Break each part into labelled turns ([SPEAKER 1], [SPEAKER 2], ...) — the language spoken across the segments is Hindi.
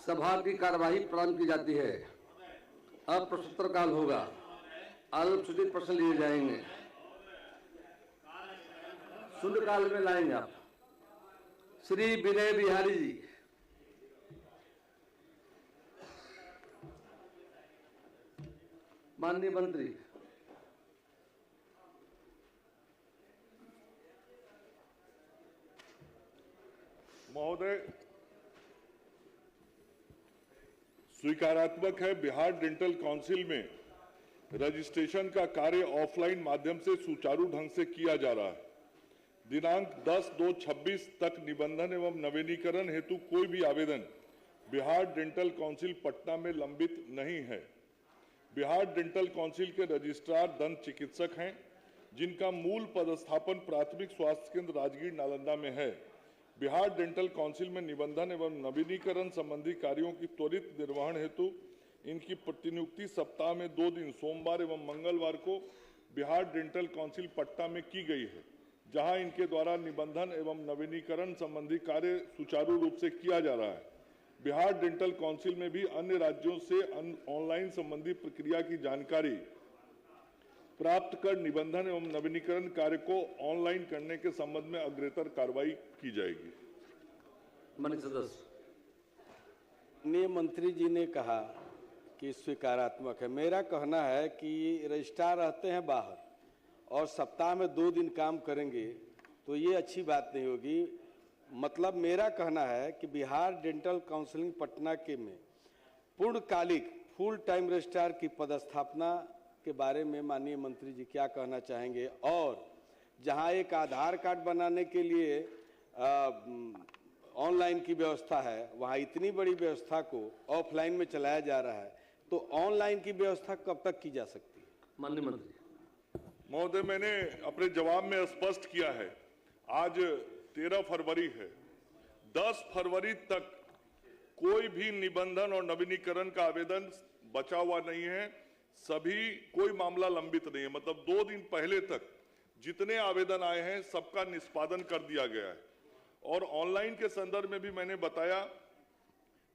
[SPEAKER 1] सभा की कार्यवाही प्रारंभ की जाती है। अब प्रश्नोत्तर काल होगा। अल्पसूचित प्रश्न लिए जाएंगे। शून्यकाल में लाएंगे आप। श्री विनय बिहारी जी। माननीय मंत्री।
[SPEAKER 2] महोदय, स्वीकारात्मक है बिहार डेंटल काउंसिल में रजिस्ट्रेशन का कार्य ऑफलाइन माध्यम से सुचारू ढंग से किया जा रहा है। दिनांक 10/2/26 तक निबंधन एवं नवीनीकरण हेतु कोई भी आवेदन बिहार डेंटल काउंसिल पटना में लंबित नहीं है। बिहार डेंटल काउंसिल के रजिस्ट्रार दंत चिकित्सक हैं, जिनका मूल पदस्थापन प्राथमिक स्वास्थ्य केंद्र राजगीर नालंदा में है। बिहार डेंटल काउंसिल में निबंधन एवं नवीनीकरण संबंधी कार्यों की त्वरित निर्वहन हेतु इनकी प्रतिनियुक्ति सप्ताह में 2 दिन सोमवार एवं मंगलवार को बिहार डेंटल काउंसिल पटना में की गई है, जहां इनके द्वारा निबंधन एवं नवीनीकरण संबंधी कार्य सुचारू रूप से किया जा रहा है। बिहार डेंटल काउंसिल में भी अन्य राज्यों से ऑनलाइन संबंधी प्रक्रिया की जानकारी प्राप्त कर निबंधन एवं नवीनीकरण कार्य को ऑनलाइन करने के संबंध में अग्रेतर कार्रवाई की जाएगी।
[SPEAKER 1] माननीय सदस्य।
[SPEAKER 3] माननीय मंत्री जी ने कहा कि स्वीकारात्मक है। मेरा कहना है कि रजिस्ट्रार रहते हैं बाहर और सप्ताह में 2 दिन काम करेंगे तो ये अच्छी बात नहीं होगी। मतलब मेरा कहना है कि बिहार डेंटल काउंसिलिंग पटना के में पूर्णकालिक फुल टाइम रजिस्ट्रार की पदस्थापना के बारे में माननीय मंत्री जी क्या कहना चाहेंगे। और जहां एक आधार कार्ड बनाने के लिए ऑनलाइन की व्यवस्था है, वहां इतनी बड़ी व्यवस्था को ऑफलाइन में चलाया जा रहा है, तो ऑनलाइन की व्यवस्था कब तक की जा सकती है?
[SPEAKER 1] माननीय मंत्री।
[SPEAKER 2] महोदय, मैंने अपने जवाब में स्पष्ट किया है। आज 13 फरवरी है। 10 फरवरी तक कोई भी निबंधन और नवीनीकरण का आवेदन बचा हुआ नहीं है। सभी कोई मामला लंबित नहीं है। मतलब 2 दिन पहले तक जितने आवेदन आए हैं सबका निष्पादन कर दिया गया है। और ऑनलाइन के संदर्भ में भी मैंने बताया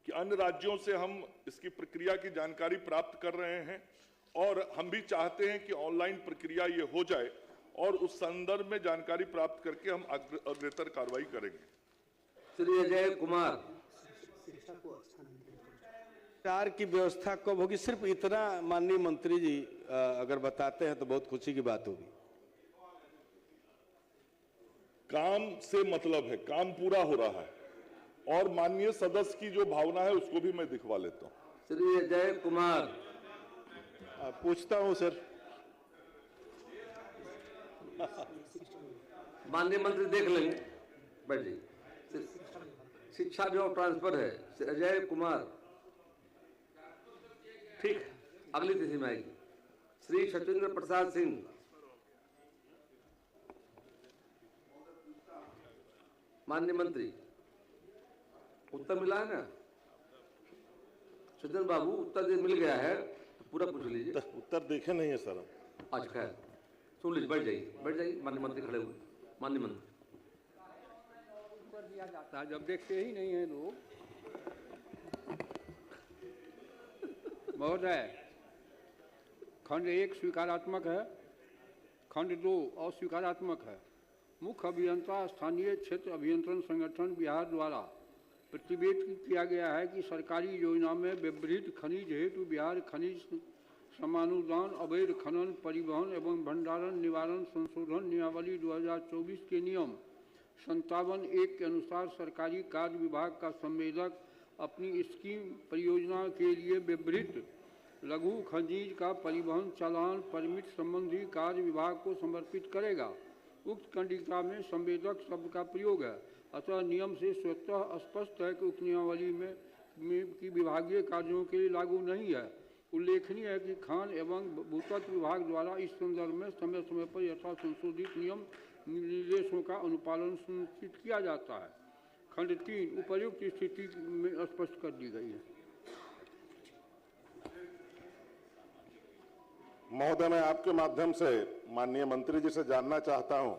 [SPEAKER 2] कि अन्य राज्यों से हम इसकी प्रक्रिया की जानकारी प्राप्त कर रहे हैं और हम भी चाहते हैं कि ऑनलाइन प्रक्रिया ये हो जाए और उस संदर्भ में जानकारी प्राप्त करके हम अग्रेतर कार्रवाई करेंगे।
[SPEAKER 1] श्री अजय कुमार।
[SPEAKER 3] रजिस्ट्रार की व्यवस्था कब होगी? सिर्फ इतना माननीय मंत्री जी अगर बताते हैं तो बहुत खुशी की बात होगी।
[SPEAKER 2] काम से मतलब है, काम पूरा हो रहा है और माननीय सदस्य की जो भावना है उसको भी मैं दिखवा लेता हूं।
[SPEAKER 1] श्री अजय कुमार।
[SPEAKER 3] पूछता हूं सर।
[SPEAKER 1] माननीय मंत्री देख लेंगे, बैठ जाइए। शिक्षा विभाग ट्रांसफर है श्री अजय कुमार। ठीक, अगली तिथि में आएगी। श्री सचिंद्र प्रसाद सिंह। माननीय मंत्री, उत्तर मिला है ना? सचिंद्र बाबू, उत्तर मिल गया है तो पूरा पूछ लीजिए।
[SPEAKER 4] उत्तर देखे नहीं है सर।
[SPEAKER 1] अच्छा, खैर सुन लीजिए, बैठ जाइए, बैठ जाइए। माननीय मंत्री खड़े हुए। माननीय मंत्री।
[SPEAKER 5] उत्तर दिया जाता है जब देखते ही नहीं है लोग। महोदय, खंड 1 स्वीकारात्मक है, खंड 2 अस्वीकारात्मक है। मुख्य अभियंता स्थानीय क्षेत्र अभियंत्रण संगठन बिहार द्वारा प्रतिवेदित किया गया है कि सरकारी योजना में व्यवहृत खनिज हेतु बिहार खनिज समानुदान अवैध खनन परिवहन एवं भंडारण निवारण संशोधन नियमावली 2024 के नियम 57(1) के अनुसार सरकारी कार्य विभाग का संवेदक अपनी स्कीम परियोजना के लिए व्यवहृत लघु खनिज का परिवहन चालान परमिट संबंधी कार्य विभाग को समर्पित करेगा। उक्त कंडिका में संवेदक शब्द का प्रयोग है, अतः नियम से स्वतः स्पष्ट है कि उक्त नियमावली में की विभागीय कार्यों के लिए लागू नहीं है। उल्लेखनीय है कि खान एवं भूतत्व विभाग द्वारा इस संदर्भ में समय समय पर यथा संशोधित नियम निर्देशों का अनुपालन सुनिश्चित किया जाता है। खंड 3 उपर्युक्त स्थिति में स्पष्ट कर दी गई है।
[SPEAKER 4] महोदय, मैं आपके माध्यम से माननीय मंत्री जी से जानना चाहता हूं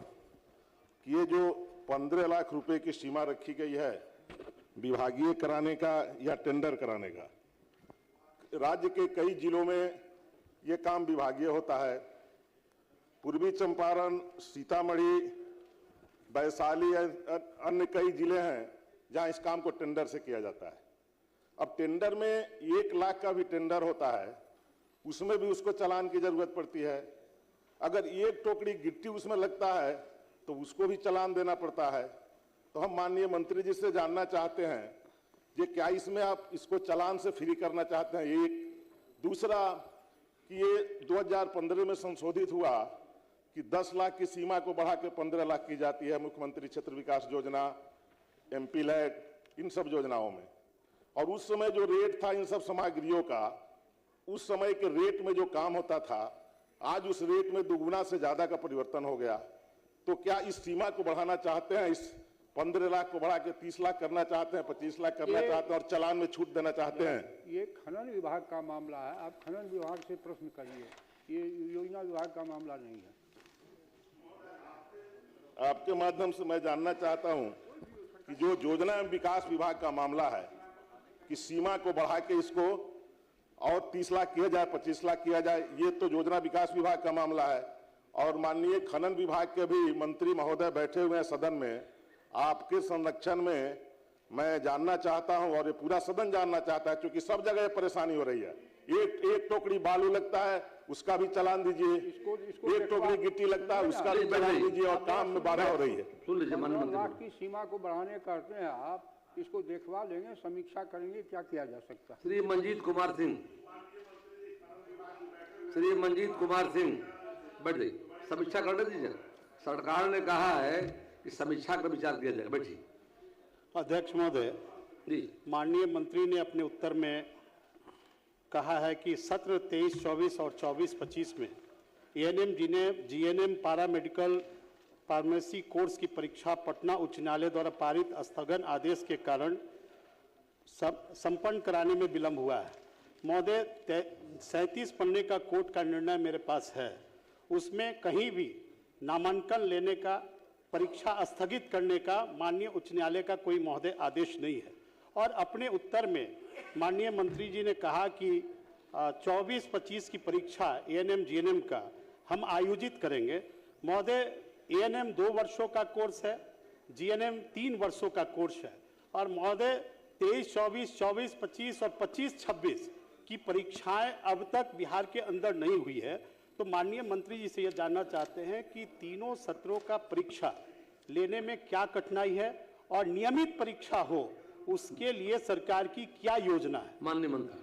[SPEAKER 4] कि ये जो 15 लाख रुपए की सीमा रखी गई है, विभागीय कराने का या टेंडर कराने का। राज्य के कई जिलों में ये काम विभागीय होता है। पूर्वी चंपारण, सीतामढ़ी, वैशाली, अन्य कई जिले हैं जहां इस काम को टेंडर से किया जाता है। अब टेंडर में 1 लाख का भी टेंडर होता है, उसमें भी उसको चालान की जरूरत पड़ती है। अगर 1 टोकरी गिट्टी उसमें लगता है तो उसको भी चालान देना पड़ता है। तो हम माननीय मंत्री जी से जानना चाहते हैं कि क्या इसमें आप इसको चालान से फ्री करना चाहते हैं? एक दूसरा कि ये 2015 में संशोधित हुआ कि 10 लाख की सीमा को बढ़ा के 15 लाख की जाती है मुख्यमंत्री क्षेत्र विकास योजना, MP लैड, इन सब योजनाओं में। और उस समय जो रेट था इन सब सामग्रियों का, उस समय के रेट में जो काम होता था, आज उस रेट में दुगुना से ज्यादा का परिवर्तन हो गया। तो क्या इस सीमा को बढ़ाना चाहते हैं? इस 15 लाख को बढ़ा के 30 लाख करना चाहते हैं, 25 लाख करना चाहते हैं और चालान में छूट देना चाहते हैं?
[SPEAKER 5] ये खनन विभाग का मामला है, आप खनन विभाग से प्रश्न करिए, ये योजना विभाग का मामला नहीं है।
[SPEAKER 4] आपके माध्यम से मैं जानना चाहता हूं कि जो योजना एवं विकास विभाग का मामला है कि सीमा को बढ़ा के इसको और 30 लाख किया जाए, 25 लाख किया जाए, ये तो योजना विकास विभाग का मामला है। और माननीय खनन विभाग के भी मंत्री महोदय बैठे हुए हैं सदन में। आपके संरक्षण में मैं जानना चाहता हूं और ये पूरा सदन जानना चाहता है, क्योंकि सब जगह परेशानी हो रही है। एक टोकरी बालू लगता है, उसका भी चालान दीजिए। एक टोकरी गिट्टी लगता है, उसका भी चालान दीजिए और काम में बाधा हो रही है।
[SPEAKER 1] सुन लीजिए,
[SPEAKER 5] 15 लाख की सीमा को बढ़ाने करते हैं आप, इसको देखवा लेंगे, समीक्षा करेंगे क्या किया जा सकता है।
[SPEAKER 1] श्री मंजीत कुमार सिंह, श्री मंजीत कुमार सिंह बैठ जाइए, समीक्षा करने दीजिए। सरकार ने कहा है कि समीक्षा का विचार किया जाए। बैठिए।
[SPEAKER 6] अध्यक्ष महोदय
[SPEAKER 1] जी,
[SPEAKER 6] माननीय मंत्री ने अपने उत्तर में कहा है कि सत्र 23-24 और 24-25 में ANM GNM paramedical pharmacy course की परीक्षा पटना उच्च न्यायालय द्वारा पारित स्थगन आदेश के कारण संपन्न कराने में विलंब हुआ है। महोदय, 37 पन्ने का कोर्ट का निर्णय मेरे पास है, उसमें कहीं भी नामांकन लेने का, परीक्षा स्थगित करने का माननीय उच्च न्यायालय का कोई महोदय आदेश नहीं है। और अपने उत्तर में माननीय मंत्री जी ने कहा कि 24-25 की परीक्षा ANM GNM का हम आयोजित करेंगे। महोदय, ANM 2 वर्षों का कोर्स है, GNM 3 वर्षों का कोर्स है। और महोदय, 23-24, 24-25 और 25-26 की परीक्षाएं अब तक बिहार के अंदर नहीं हुई है। तो माननीय मंत्री जी से यह जानना चाहते हैं कि तीनों सत्रों का परीक्षा लेने में क्या कठिनाई है और नियमित परीक्षा हो उसके लिए सरकार की क्या योजना है?
[SPEAKER 1] माननीय मंत्री।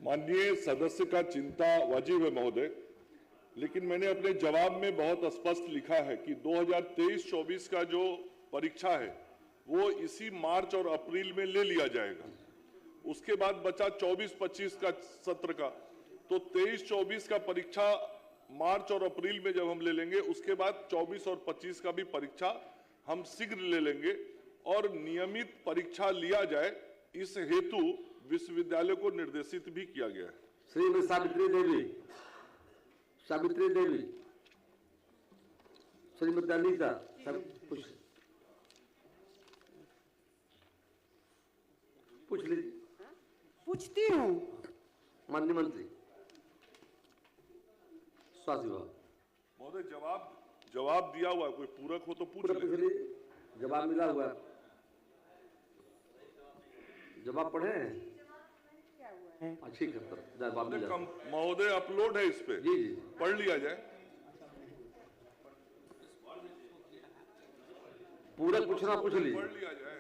[SPEAKER 2] माननीय सदस्य का चिंता वाजिब है महोदय, लेकिन मैंने अपने जवाब में बहुत स्पष्ट लिखा है कि 2023-24 का जो परीक्षा है वो इसी मार्च और अप्रैल में ले लिया जाएगा। उसके बाद बचा 24-25 का सत्र का, तो 23-24 का परीक्षा मार्च और अप्रैल में जब हम ले लेंगे, उसके बाद 24 और 25 का भी परीक्षा हम शीघ्र ले लेंगे और नियमित परीक्षा लिया जाए, इस हेतु विश्वविद्यालय को निर्देशित भी किया गया है।
[SPEAKER 1] श्रीमती सावित्री देवी, सावित्री देवी, श्रीमती अनीता, पूछ लीजिए।
[SPEAKER 7] पूछती हूँ।
[SPEAKER 1] माननीय मंत्री स्वास्थ्य विभाग।
[SPEAKER 2] महोदय, जवाब दिया हुआ है, कोई पूरक हो तो पूछ ले।
[SPEAKER 1] जवाब मिला हुआ है, जवाब पढ़े हैं? ठीक है, तब जवाब मिल जाएगा।
[SPEAKER 2] महोदय, अपलोड है इस पे,
[SPEAKER 1] जी जी,
[SPEAKER 2] पढ़ लिया जाए।
[SPEAKER 1] पूरा पूछना पूछ लीजिए,
[SPEAKER 2] पढ़ लिया जाए।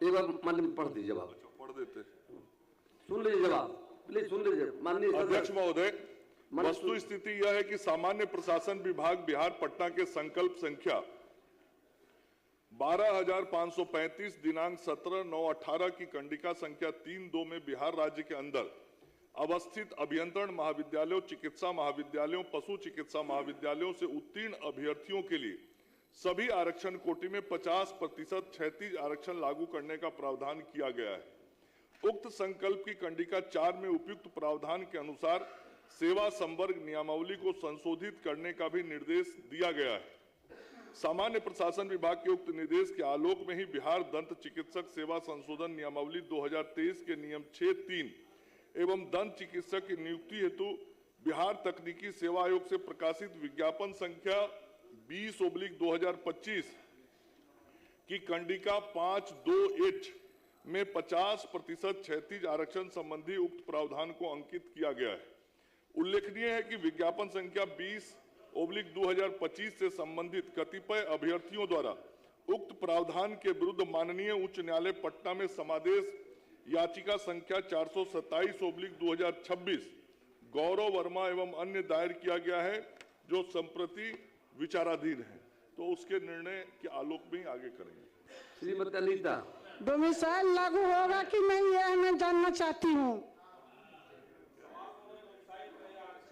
[SPEAKER 1] एक बार माननीय पढ़ दीजिए जवाब।
[SPEAKER 2] पढ़ देते,
[SPEAKER 1] सुन लीजिए जवाब, प्लीज सुन लीजिए। माननीय
[SPEAKER 2] अध्यक्ष महोदय, वस्तु स्थिति यह है कि सामान्य प्रशासन विभाग बिहार पटना के संकल्प संख्या 12,535 दिनांक 17/9/18 की कंडिका संख्या 3-2 में बिहार राज्य के अंदर अवस्थित अभियंत्रण महाविद्यालयों, चिकित्सा महाविद्यालयों, पशु चिकित्सा महाविद्यालयों से उत्तीर्ण अभ्यर्थियों के लिए सभी आरक्षण कोटि में 50% क्षैतिज आरक्षण लागू करने का प्रावधान किया गया है। उक्त संकल्प की कंडिका 4 में उपयुक्त प्रावधान के अनुसार सेवा संवर्ग नियमावली को संशोधित करने का भी निर्देश दिया गया है। सामान्य प्रशासन विभाग के उक्त निर्देश के आलोक में ही बिहार दंत चिकित्सक सेवा संशोधन नियमावली 2023 के नियम 6(3) एवं दंत चिकित्सक की नियुक्ति हेतु बिहार तकनीकी सेवा आयोग से प्रकाशित विज्ञापन संख्या 20/2025 की कंडिका 5(2)(h) में 50% क्षैतिज आरक्षण संबंधी उक्त प्रावधान को अंकित किया गया है। उल्लेखनीय है कि विज्ञापन संख्या 20/2025 से संबंधित कतिपय अभ्यर्थियों द्वारा उक्त प्रावधान के विरुद्ध माननीय उच्च न्यायालय पटना में समादेश याचिका संख्या 427/2026 गौरव वर्मा एवं अन्य दायर किया गया है, जो संप्रति विचाराधीन है। तो उसके निर्णय के आलोक में ही आगे करेंगे।
[SPEAKER 1] श्रीमती अनीता,
[SPEAKER 7] डोमिसाइल लागू होगा कि नहीं, यह मैं जानना चाहती हूँ।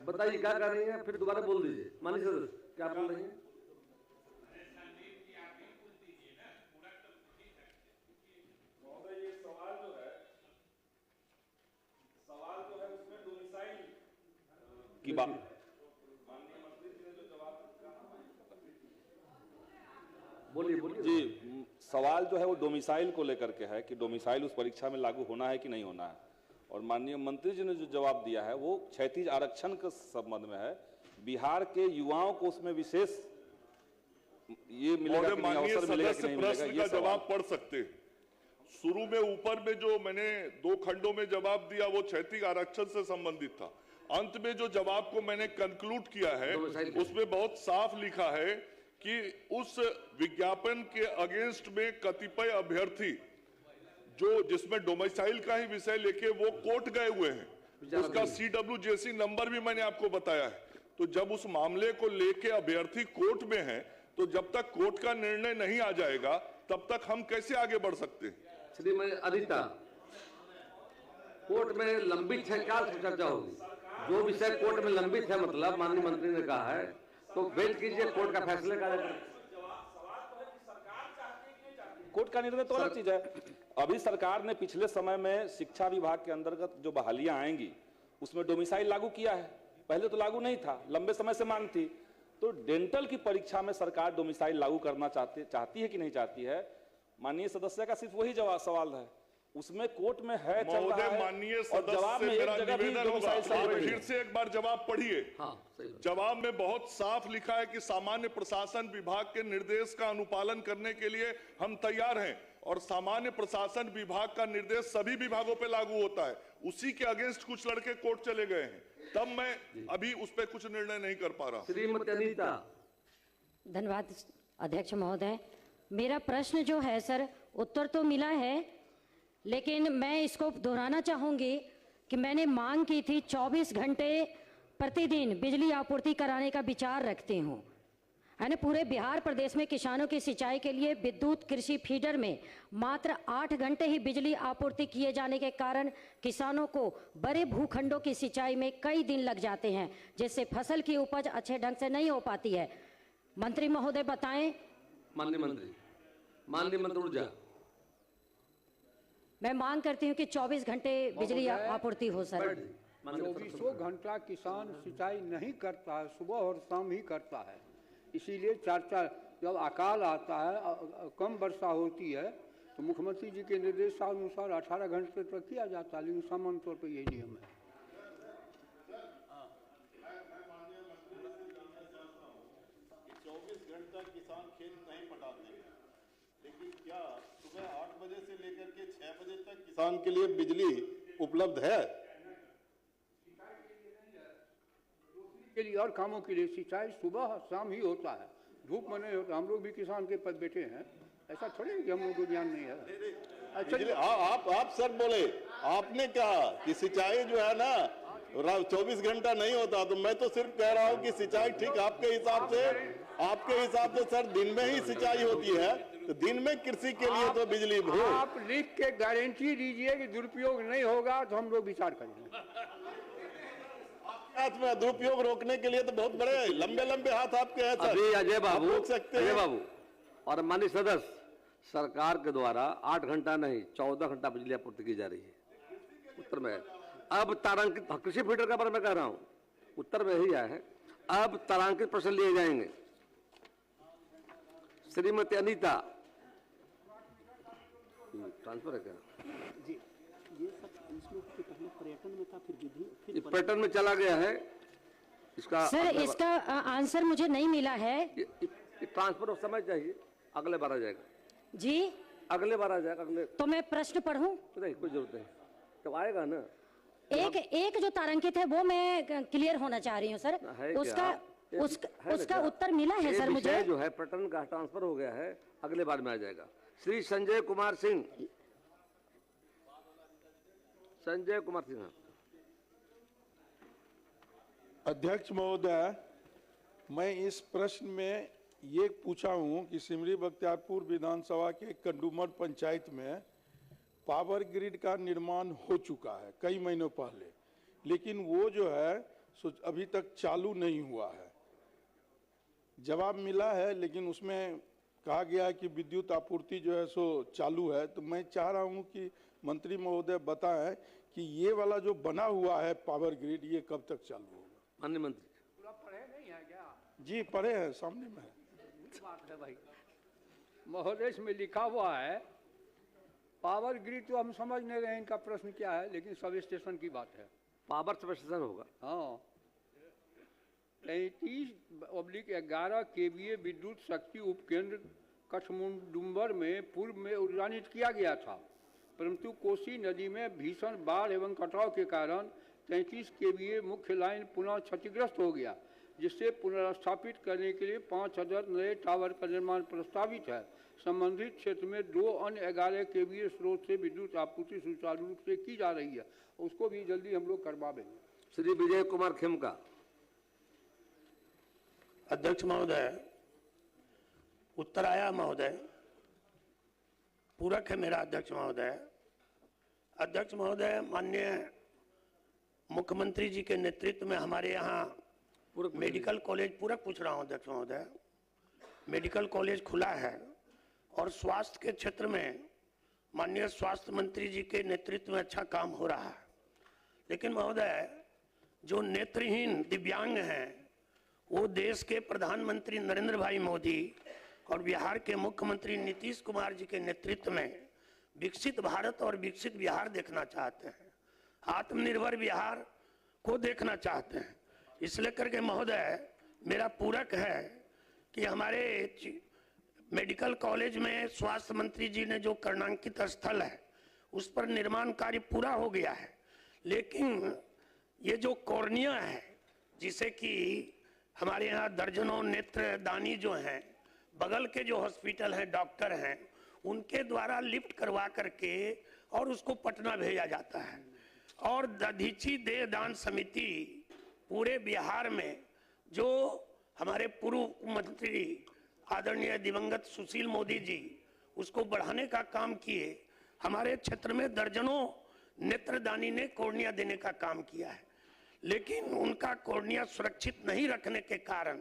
[SPEAKER 1] बताइए क्या कर रही हैं, फिर दोबारा बोल दीजिए। माननीय सदस्य क्या बोल रही हैं?
[SPEAKER 8] की बात
[SPEAKER 1] बोलिए बोलिए
[SPEAKER 8] जी, सवाल जो है वो डोमिसाइल को लेकर के है कि डोमिसाइल उस परीक्षा में लागू होना है कि नहीं होना है। और माननीय मंत्री जी ने जो जवाब दिया है वो क्षैतिज आरक्षण के संबंध में है। बिहार के युवाओं को उसमें विशेष ये मिलेगा कि नहीं, अवसर मिलेगा कि नहीं मिलेगा, ये
[SPEAKER 2] जवाब पढ़ सकते हैं। शुरू में ऊपर में जो मैंने 2 खंडों में जवाब दिया वो क्षैतिज आरक्षण से संबंधित था। अंत में जो जवाब को मैंने कंक्लूड किया है उसमें बहुत साफ लिखा है कि उस विज्ञापन के अगेंस्ट में कतिपय अभ्यर्थी जो जिसमें डोमिसाइल का ही विषय लेके वो कोर्ट गए हुए हैं, उसका CWJC नंबर भी मैंने आपको बताया है। तो जब उस मामले को लेके अभ्यर्थी कोर्ट में है तो जब तक कोर्ट का निर्णय नहीं आ जाएगा तब तक हम कैसे आगे बढ़ सकते हैं?
[SPEAKER 1] श्रीमती अनीता, कोर्ट में लंबित है, क्या चर्चा होगी? जो विषय कोर्ट में लंबित है, मतलब माननीय मंत्री ने कहा है, तो वेट कीजिए कोर्ट का फैसले का।
[SPEAKER 8] कोर्ट का निर्णय तो अलग चीज है। अभी सरकार ने पिछले समय में शिक्षा विभाग के अंतर्गत जो बहालियां आएंगी उसमें डोमिसाइल लागू किया है। पहले तो लागू नहीं था, लंबे समय से मांग थी। तो डेंटल की परीक्षा में सरकार डोमिसाइल लागू करना चाहती है कि नहीं चाहती है, माननीय सदस्य का सिर्फ वही जवाब सवाल है। उसमें कोर्ट में है, चल रहा है।
[SPEAKER 2] माननीय
[SPEAKER 8] और जवाब में एक जगह भी डोमिसाइल
[SPEAKER 2] फिर से एक बार जवाब पढ़िए। जवाब में बहुत साफ लिखा है कि सामान्य प्रशासन विभाग के निर्देश का अनुपालन करने के लिए हम तैयार हैं और सामान्य प्रशासन विभाग का निर्देश सभी विभागों पे लागू होता है। उसी के अगेंस्ट कुछ लड़के कोर्ट चले गए हैं, तब मैं अभी उस पर कुछ निर्णय नहीं कर पा रहा।
[SPEAKER 1] श्रीमती अनीता,
[SPEAKER 9] धन्यवाद अध्यक्ष महोदय। मेरा प्रश्न जो है सर, उत्तर तो मिला है, लेकिन मैं इसको दोहराना चाहूंगी कि मैंने मांग की थी 24 घंटे प्रतिदिन बिजली आपूर्ति कराने का विचार रखती हूँ। यानी पूरे बिहार प्रदेश में किसानों की सिंचाई के लिए विद्युत कृषि फीडर में मात्र 8 घंटे ही बिजली आपूर्ति किए जाने के कारण किसानों को बड़े भूखंडों की सिंचाई में कई दिन लग जाते हैं, जिससे फसल की उपज अच्छे ढंग से नहीं हो पाती है। मंत्री महोदय बताएं।
[SPEAKER 1] माननीय मंत्री ऊर्जा,
[SPEAKER 9] मैं मांग करती हूं कि 24 घंटे बिजली आपूर्ति हो सर।
[SPEAKER 5] 24 घंटा किसान सिंचाई नहीं करता है, सुबह और शाम ही करता है। इसीलिए जब अकाल आता है, कम वर्षा होती है, तो मुख्यमंत्री जी के निर्देशानुसार 18 घंटे तक किया जाता है, लेकिन सामान्य तौर पर यही नियम है।
[SPEAKER 10] 24 घंटा किसान खेत नहीं पटाते, लेकिन क्या सुबह 8 बजे से लेकर के 6 बजे तक किसान के लिए बिजली उपलब्ध है?
[SPEAKER 5] के लिए और कामों के लिए सिंचाई सुबह शाम ही होता है, धूप में नहीं होता। हम लोग भी किसान के पद बैठे हैं, ऐसा थोड़ी कि हम लोग को ज्ञान नहीं है।
[SPEAKER 10] अच्छा, आप सर बोले, आपने कहा कि सिंचाई जो है ना 24 घंटा नहीं होता, तो मैं तो सिर्फ कह रहा हूँ कि सिंचाई ठीक आपके हिसाब से सर दिन में ही सिंचाई होती है, तो दिन में कृषि के लिए तो बिजली हो।
[SPEAKER 5] आप लिख के गारंटी दीजिए कि दुरुपयोग नहीं होगा, तो हम लोग विचार करेंगे।
[SPEAKER 10] हाथ में दुरुपयोग रोकने के लिए तो बहुत बड़े लंबे हाथ आपके हैं सर।
[SPEAKER 1] अभी अजय बाबू और माननीय सदस्य, सरकार के द्वारा 8 घंटा नहीं 14 घंटा बिजली आपूर्ति की जा रही है। उत्तर में अब तारांकित कृषि फीडर का बारे में कह रहा हूँ, उत्तर में यही है। अब तारांकित प्रश्न लिए जाएंगे। श्रीमती अनीता, ट्रांसफर है क्या?
[SPEAKER 6] जी, ये सब इसमें पहले पर्यटन में था, फिर विधि, फिर
[SPEAKER 1] पर्यटन में चला गया है। इसका
[SPEAKER 9] सर इसका आंसर मुझे नहीं मिला है
[SPEAKER 1] ट्रांसफर ऑफ समय चाहिए, अगले बार आ जाएगा
[SPEAKER 9] जी।
[SPEAKER 1] अगले बार आ जाएगा। अगले
[SPEAKER 9] तो मैं प्रश्न पढ़ूं?
[SPEAKER 1] नहीं, कोई जरूरत नहीं, जब आएगा ना।
[SPEAKER 9] एक जो तारांकित है वो मैं क्लियर होना चाह रही हूँ सर। उसका उत्तर मिला है सर मुझे।
[SPEAKER 1] जो है पर्यटन का ट्रांसफर हो गया है, अगले बार में आ जाएगा। श्री संजय कुमार सिंह, संजय कुमार सिंह।
[SPEAKER 11] अध्यक्ष महोदय, मैं इस प्रश्न में ये पूछा हूँ कि सिमरी बख्तियारपुर विधानसभा के कंडूमर पंचायत में पावर ग्रिड का निर्माण हो चुका है कई महीनों पहले, लेकिन वो जो है अभी तक चालू नहीं हुआ है। जवाब मिला है, लेकिन उसमें कहा गया है कि विद्युत आपूर्ति जो है सो चालू है। तो मैं चाह रहा हूँ कि मंत्री महोदय बताएं कि ये वाला जो बना हुआ है पावर ग्रिड, ये कब तक चालू होगा?
[SPEAKER 1] माननीय मंत्री।
[SPEAKER 5] पूरा पढ़े नहीं है क्या?
[SPEAKER 11] जी पढ़े हैं, सामने में है।
[SPEAKER 5] बात है भाई, महोदय में लिखा हुआ है पावर ग्रिड, तो हम समझ नहीं रहे हैं इनका प्रश्न क्या है, लेकिन सब स्टेशन की बात है।
[SPEAKER 1] पावर सब स्टेशन होगा।
[SPEAKER 5] हाँ, 33/11 केवीए विद्युत शक्ति उपकेंद्र कठमुंडुम्बर में पूर्व में उद्यानित किया गया था, परंतु कोसी नदी में भीषण बाढ़ एवं कटाव के कारण 33 केवीए मुख्य लाइन पुनः क्षतिग्रस्त हो गया, जिससे पुनर्स्थापित करने के लिए 5000 नए टावर का निर्माण प्रस्तावित है। संबंधित क्षेत्र में 2 अन्य 11 केवीए स्रोत से विद्युत आपूर्ति सुचारू रूप से की जा रही है, उसको भी जल्दी हम लोग करवा देंगे।
[SPEAKER 1] श्री विजय कुमार खेमका।
[SPEAKER 12] अध्यक्ष महोदय, उत्तर आया महोदय, पूरक है मेरा अध्यक्ष महोदय। अध्यक्ष महोदय, माननीय मुख्यमंत्री जी के नेतृत्व में हमारे यहाँ मेडिकल कॉलेज, पूरक पूछ रहा हूँ अध्यक्ष महोदय, मेडिकल कॉलेज खुला है और स्वास्थ्य के क्षेत्र में माननीय स्वास्थ्य मंत्री जी के नेतृत्व में अच्छा काम हो रहा है। लेकिन महोदय, जो नेत्रहीन दिव्यांग हैं वो देश के प्रधानमंत्री नरेंद्र भाई मोदी और बिहार के मुख्यमंत्री नीतीश कुमार जी के नेतृत्व में विकसित भारत और विकसित बिहार देखना चाहते हैं, आत्मनिर्भर बिहार को देखना चाहते हैं। इसलिए करके महोदय मेरा पूरक है कि हमारे मेडिकल कॉलेज में स्वास्थ्य मंत्री जी ने जो कर्णांकित स्थल है उस पर निर्माण कार्य पूरा हो गया है, लेकिन ये जो कॉर्निया है, जिसे कि हमारे यहाँ दर्जनों नेत्रदानी जो हैं, बगल के जो हॉस्पिटल हैं, डॉक्टर हैं, उनके द्वारा लिफ्ट करवा करके और उसको पटना भेजा जाता है। और दधीची देह दान समिति पूरे बिहार में, जो हमारे पूर्व मंत्री आदरणीय दिवंगत सुशील मोदी जी उसको बढ़ाने का काम किए, हमारे क्षेत्र में दर्जनों नेत्रदानी ने कॉर्निया देने का काम किया है, लेकिन उनका कॉर्निया सुरक्षित नहीं रखने के कारण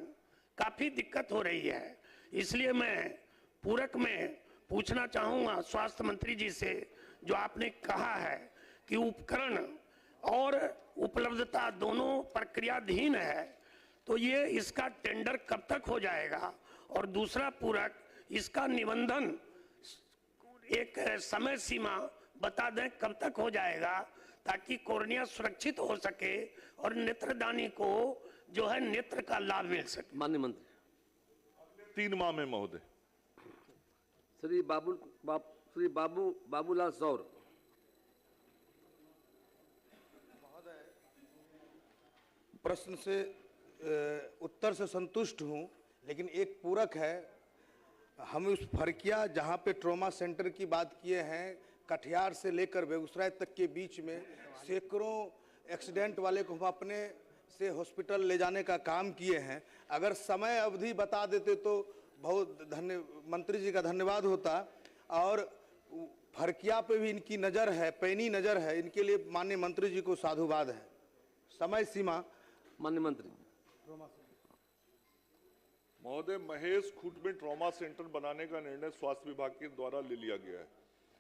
[SPEAKER 12] काफी दिक्कत हो रही है। इसलिए मैं पूरक में पूछना चाहूंगा स्वास्थ्य मंत्री जी से, जो आपने कहा है कि उपकरण और उपलब्धता दोनों प्रक्रियाधीन है, तो ये इसका टेंडर कब तक हो जाएगा? और दूसरा पूरक, इसका निबंधन एक समय सीमा बता दें कब तक हो जाएगा, ताकि कॉर्निया सुरक्षित हो सके और नेत्रदानी को जो है नेत्र का लाभ मिल सके।
[SPEAKER 1] माननीय मंत्री।
[SPEAKER 2] 3 माह में महोदय।
[SPEAKER 1] श्री बाबूलाल सौर।
[SPEAKER 13] प्रश्न से उत्तर से संतुष्ट हूं, लेकिन एक पूरक है। हम उस फरकिया जहां पे ट्रॉमा सेंटर की बात किए हैं, कटिहार से लेकर बेगूसराय तक के बीच में सैकड़ों एक्सीडेंट वाले को हम अपने से हॉस्पिटल ले जाने का काम किए हैं। अगर समय अवधि बता देते तो बहुत मंत्री जी का धन्यवाद होता। और फरकिया पे भी इनकी नज़र है, पैनी नज़र है, इनके लिए माननीय मंत्री जी को साधुवाद है। समय सीमा।
[SPEAKER 1] माननीय मंत्री
[SPEAKER 2] महोदय, महेश खूंट में ट्रॉमा सेंटर बनाने का निर्णय स्वास्थ्य विभाग के द्वारा ले लिया गया है।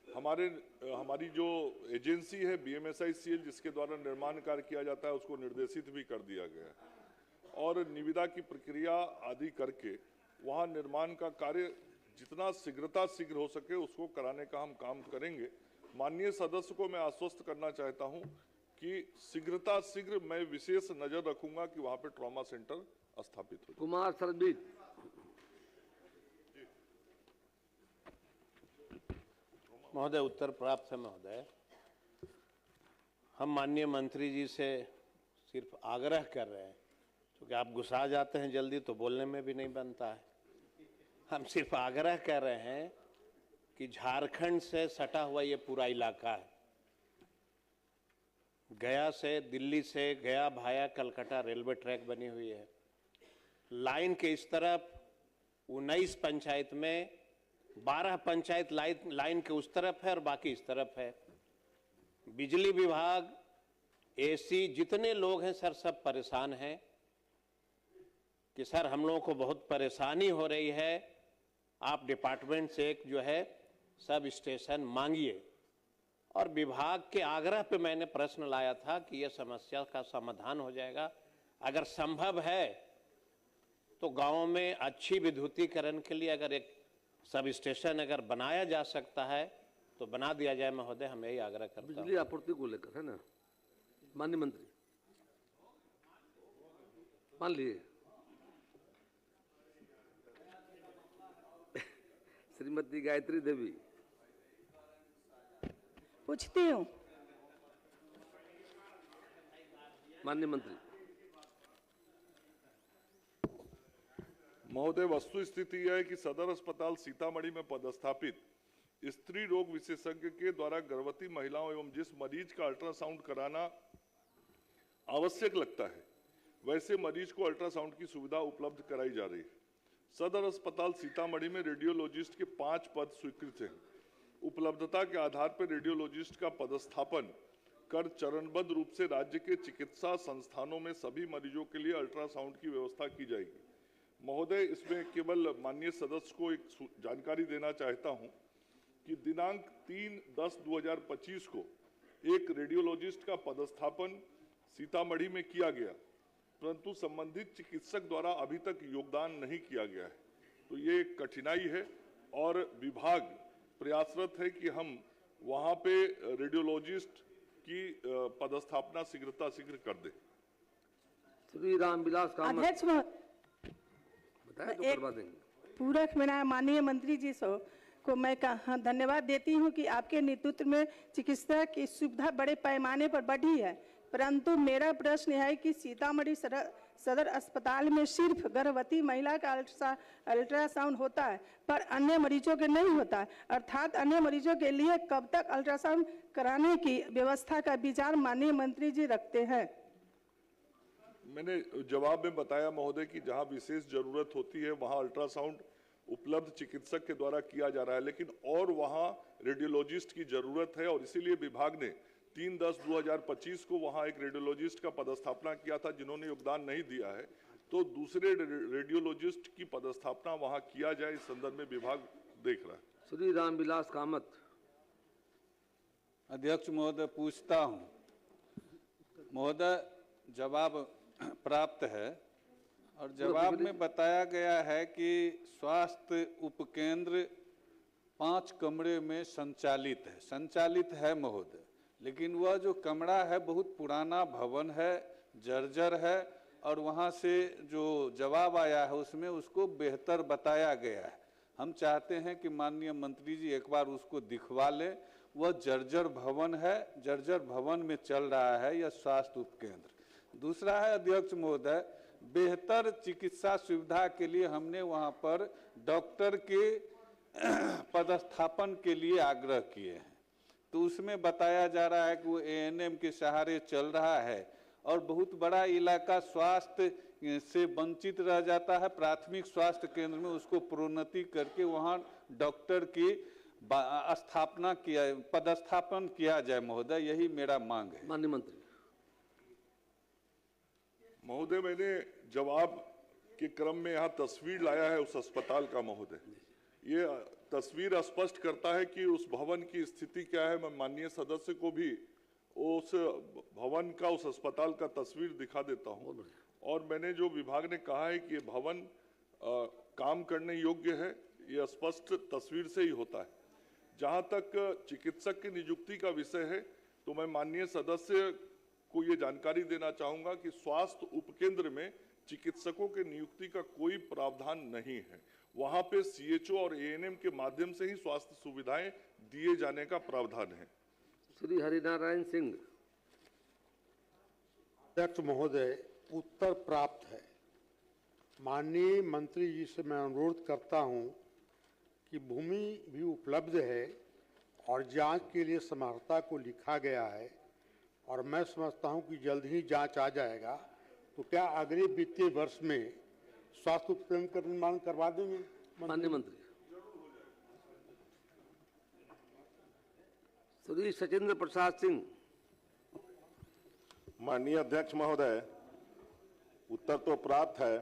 [SPEAKER 2] हमारी जो एजेंसी है BMSICL, जिसके द्वारा निर्माण कार्य किया जाता है, उसको निर्देशित भी कर दिया गया है और निविदा की प्रक्रिया आदि करके वहां निर्माण का कार्य जितना शीघ्र हो सके उसको कराने का हम काम करेंगे। माननीय सदस्य को मैं आश्वस्त करना चाहता हूं कि शीघ्र मैं विशेष नजर रखूंगा कि वहां पे ट्रॉमा सेंटर स्थापित हो।
[SPEAKER 1] कुमार सरबीत।
[SPEAKER 14] महोदय, उत्तर प्राप्त है महोदय। हम माननीय मंत्री जी से सिर्फ आग्रह कर रहे हैं, क्योंकि आप गुस्सा जाते हैं जल्दी तो बोलने में भी नहीं बनता है। हम सिर्फ आग्रह कर रहे हैं कि झारखंड से सटा हुआ ये पूरा इलाका है, गया से, दिल्ली से गया भाया कलकत्ता रेलवे ट्रैक बनी हुई है। लाइन के इस तरफ 19 पंचायत में 12 पंचायत लाइन के उस तरफ है और बाकी इस तरफ है। बिजली विभाग, एसी, जितने लोग हैं सर सब परेशान हैं कि सर हम लोगों को बहुत परेशानी हो रही है, आप डिपार्टमेंट से एक जो है सब स्टेशन मांगिए। और विभाग के आग्रह पे मैंने प्रश्न लाया था कि यह समस्या का समाधान हो जाएगा। अगर संभव है तो गांव में अच्छी विद्युतीकरण के लिए अगर एक सब स्टेशन अगर बनाया जा सकता है तो बना दिया जाए महोदय, हम यही आग्रह करते हैं।
[SPEAKER 1] बिजली आपूर्ति को लेकर है ना माननीय मंत्री, मान लिए श्रीमती गायत्री देवी।
[SPEAKER 7] पूछती हूँ
[SPEAKER 1] माननीय मंत्री।
[SPEAKER 2] महोदय, वस्तु स्थिति यह है कि सदर अस्पताल सीतामढ़ी में पदस्थापित स्त्री रोग विशेषज्ञ के द्वारा गर्भवती महिलाओं एवं जिस मरीज का अल्ट्रासाउंड कराना आवश्यक लगता है वैसे मरीज को अल्ट्रासाउंड की सुविधा उपलब्ध कराई जा रही है। सदर अस्पताल सीतामढ़ी में रेडियोलॉजिस्ट के 5 पद स्वीकृत हैं। उपलब्धता के आधार पर रेडियोलॉजिस्ट का पदस्थापन कर चरणबद्ध रूप से राज्य के चिकित्सा संस्थानों में सभी मरीजों के लिए अल्ट्रासाउंड की व्यवस्था की जाएगी। महोदय, इसमें केवल माननीय सदस्य को एक जानकारी देना चाहता हूं कि दिनांक 3/10/2025 को एक रेडियोलॉजिस्ट का पदस्थापन सीतामढ़ी में किया गया, परंतु संबंधित चिकित्सक द्वारा अभी तक योगदान नहीं किया गया है। तो ये एक कठिनाई है और विभाग प्रयासरत है कि हम वहां पे रेडियोलॉजिस्ट की पदस्थापना शीघ्र कर दें।
[SPEAKER 1] श्री रामविलास कामत।
[SPEAKER 7] अध्यक्ष
[SPEAKER 1] बताया तो करवा देंगे।
[SPEAKER 7] पूरक मेरा माननीय मंत्री जी को मैं धन्यवाद देती हूं कि आपके नेतृत्व में चिकित्सा की सुविधा बड़े पैमाने पर बढ़ी है, परंतु मेरा प्रश्न यह है कि सीतामढ़ी सदर अस्पताल में सिर्फ गर्भवती महिला का अल्ट्रासाउंड होता है पर अन्य मरीजों के नहीं होता है, अर्थात अन्य मरीजों के लिए कब तक अल्ट्रासाउंड कराने की व्यवस्था का विचार माननीय मंत्री जी रखते हैं?
[SPEAKER 2] मैंने जवाब में बताया महोदय कि जहां विशेष जरूरत होती है वहां अल्ट्रासाउंड उपलब्ध चिकित्सक के द्वारा किया जा रहा है, लेकिन और वहां रेडियोलॉजिस्ट की जरूरत है और इसीलिए विभाग ने 3/10/2025 को वहां एक रेडियोलॉजिस्ट का पदस्थापना किया था जिन्होंने योगदान नहीं दिया है, तो दूसरे रेडियोलॉजिस्ट की पदस्थापना वहां किया जाए, इस संदर्भ में विभाग देख रहा है।
[SPEAKER 1] श्री रामविलास कामत।
[SPEAKER 5] अध्यक्ष महोदय, पूछता हूं महोदय, जवाब प्राप्त है और जवाब में बताया गया है कि स्वास्थ्य उपकेंद्र 5 कमरे में संचालित है महोदय, लेकिन वह जो कमरा है बहुत पुराना भवन है, जर्जर है और वहाँ से जो जवाब आया है उसमें उसको बेहतर बताया गया है। हम चाहते हैं कि माननीय मंत्री जी एक बार उसको दिखवा लें। वह जर्जर भवन है, जर्जर भवन में चल रहा है यह स्वास्थ्य उपकेंद्र। दूसरा है अध्यक्ष महोदय, बेहतर चिकित्सा सुविधा के लिए हमने वहाँ पर डॉक्टर के पदस्थापन के लिए आग्रह किए हैं, तो उसमें बताया जा रहा है कि वो एएनएम के सहारे चल रहा है और बहुत बड़ा इलाका स्वास्थ्य से वंचित रह जाता है। प्राथमिक स्वास्थ्य केंद्र में उसको प्रोन्नति करके वहाँ डॉक्टर की पदस्थापन किया जाए महोदय, यही मेरा मांग है।
[SPEAKER 1] माननीय मंत्री।
[SPEAKER 2] महोदय, मैंने जवाब के क्रम में यहाँ तस्वीर लाया है उस अस्पताल का महोदय। ये तस्वीर स्पष्ट करता है कि उस भवन की स्थिति क्या है। मैं माननीय सदस्य को भी उस भवन का, उस अस्पताल का तस्वीर दिखा देता हूँ। और मैंने जो विभाग ने कहा है कि ये भवन काम करने योग्य है, ये स्पष्ट तस्वीर से ही होता है। जहां तक चिकित्सक की नियुक्ति का विषय है, तो मैं माननीय सदस्य को ये जानकारी देना चाहूंगा कि स्वास्थ्य उपकेंद्र में चिकित्सकों के नियुक्ति का कोई प्रावधान नहीं है। वहां पे सीएचओ और एएनएम के माध्यम से ही स्वास्थ्य सुविधाएं दिए जाने का प्रावधान है।
[SPEAKER 1] श्री हरिनारायण सिंह।
[SPEAKER 15] अध्यक्ष महोदय, उत्तर प्राप्त है। माननीय मंत्री जी से मैं अनुरोध करता हूं कि भूमि भी उपलब्ध है और जांच के लिए समर्था को लिखा गया है और मैं समझता हूं कि जल्द ही जांच आ जाएगा। तो क्या अगले वित्तीय वर्ष में स्वास्थ्य उपकेंद्र का निर्माण करवा देंगे
[SPEAKER 1] माननीय मंत्री? श्री सचिंद्र प्रसाद सिंह।
[SPEAKER 4] माननीय अध्यक्ष महोदय, उत्तर तो प्राप्त है,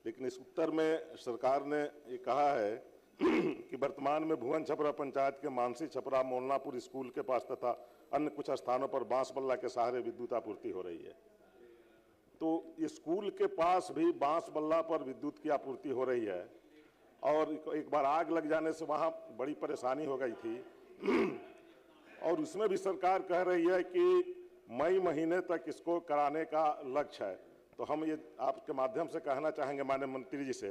[SPEAKER 4] लेकिन इस उत्तर में सरकार ने ये कहा है कि वर्तमान में भुवन छपरा पंचायत के मानसी छपरा मोलनापुर स्कूल के पास तथा अन्य कुछ स्थानों पर बांस बल्ला के सहारे विद्युत आपूर्ति हो रही है। तो स्कूल के पास भी बांस बल्ला पर विद्युत की आपूर्ति हो रही है और एक बार आग लग जाने से वहाँ बड़ी परेशानी हो गई थी और उसमें भी सरकार कह रही है कि मई महीने तक इसको कराने का लक्ष्य है। तो हम ये आपके माध्यम से कहना चाहेंगे माननीय मंत्री जी से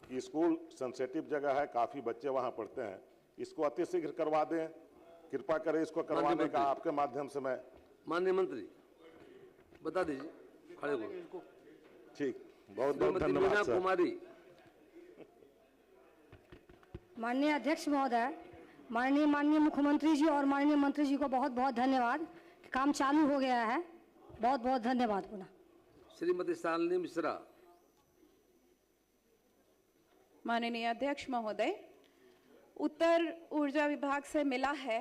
[SPEAKER 4] कि स्कूल सेंसिटिव जगह है, काफ़ी बच्चे वहाँ पढ़ते हैं, इसको अतिशीघ्र करवा दें, कृपा करें इसको करवाने का आपके माध्यम से मैं।
[SPEAKER 1] माननीय मंत्री बता दीजिए, खड़े हो।
[SPEAKER 4] ठीक, बहुत बहुत धन्यवाद सर।
[SPEAKER 1] कुमारी।
[SPEAKER 16] माननीय अध्यक्ष महोदय, माननीय मुख्यमंत्री जी और माननीय मंत्री जी को बहुत बहुत धन्यवाद। काम चालू हो गया है, बहुत बहुत धन्यवाद पुनः।
[SPEAKER 1] श्रीमती शालिनी मिश्रा।
[SPEAKER 17] माननीय अध्यक्ष महोदय, उत्तर ऊर्जा विभाग से मिला है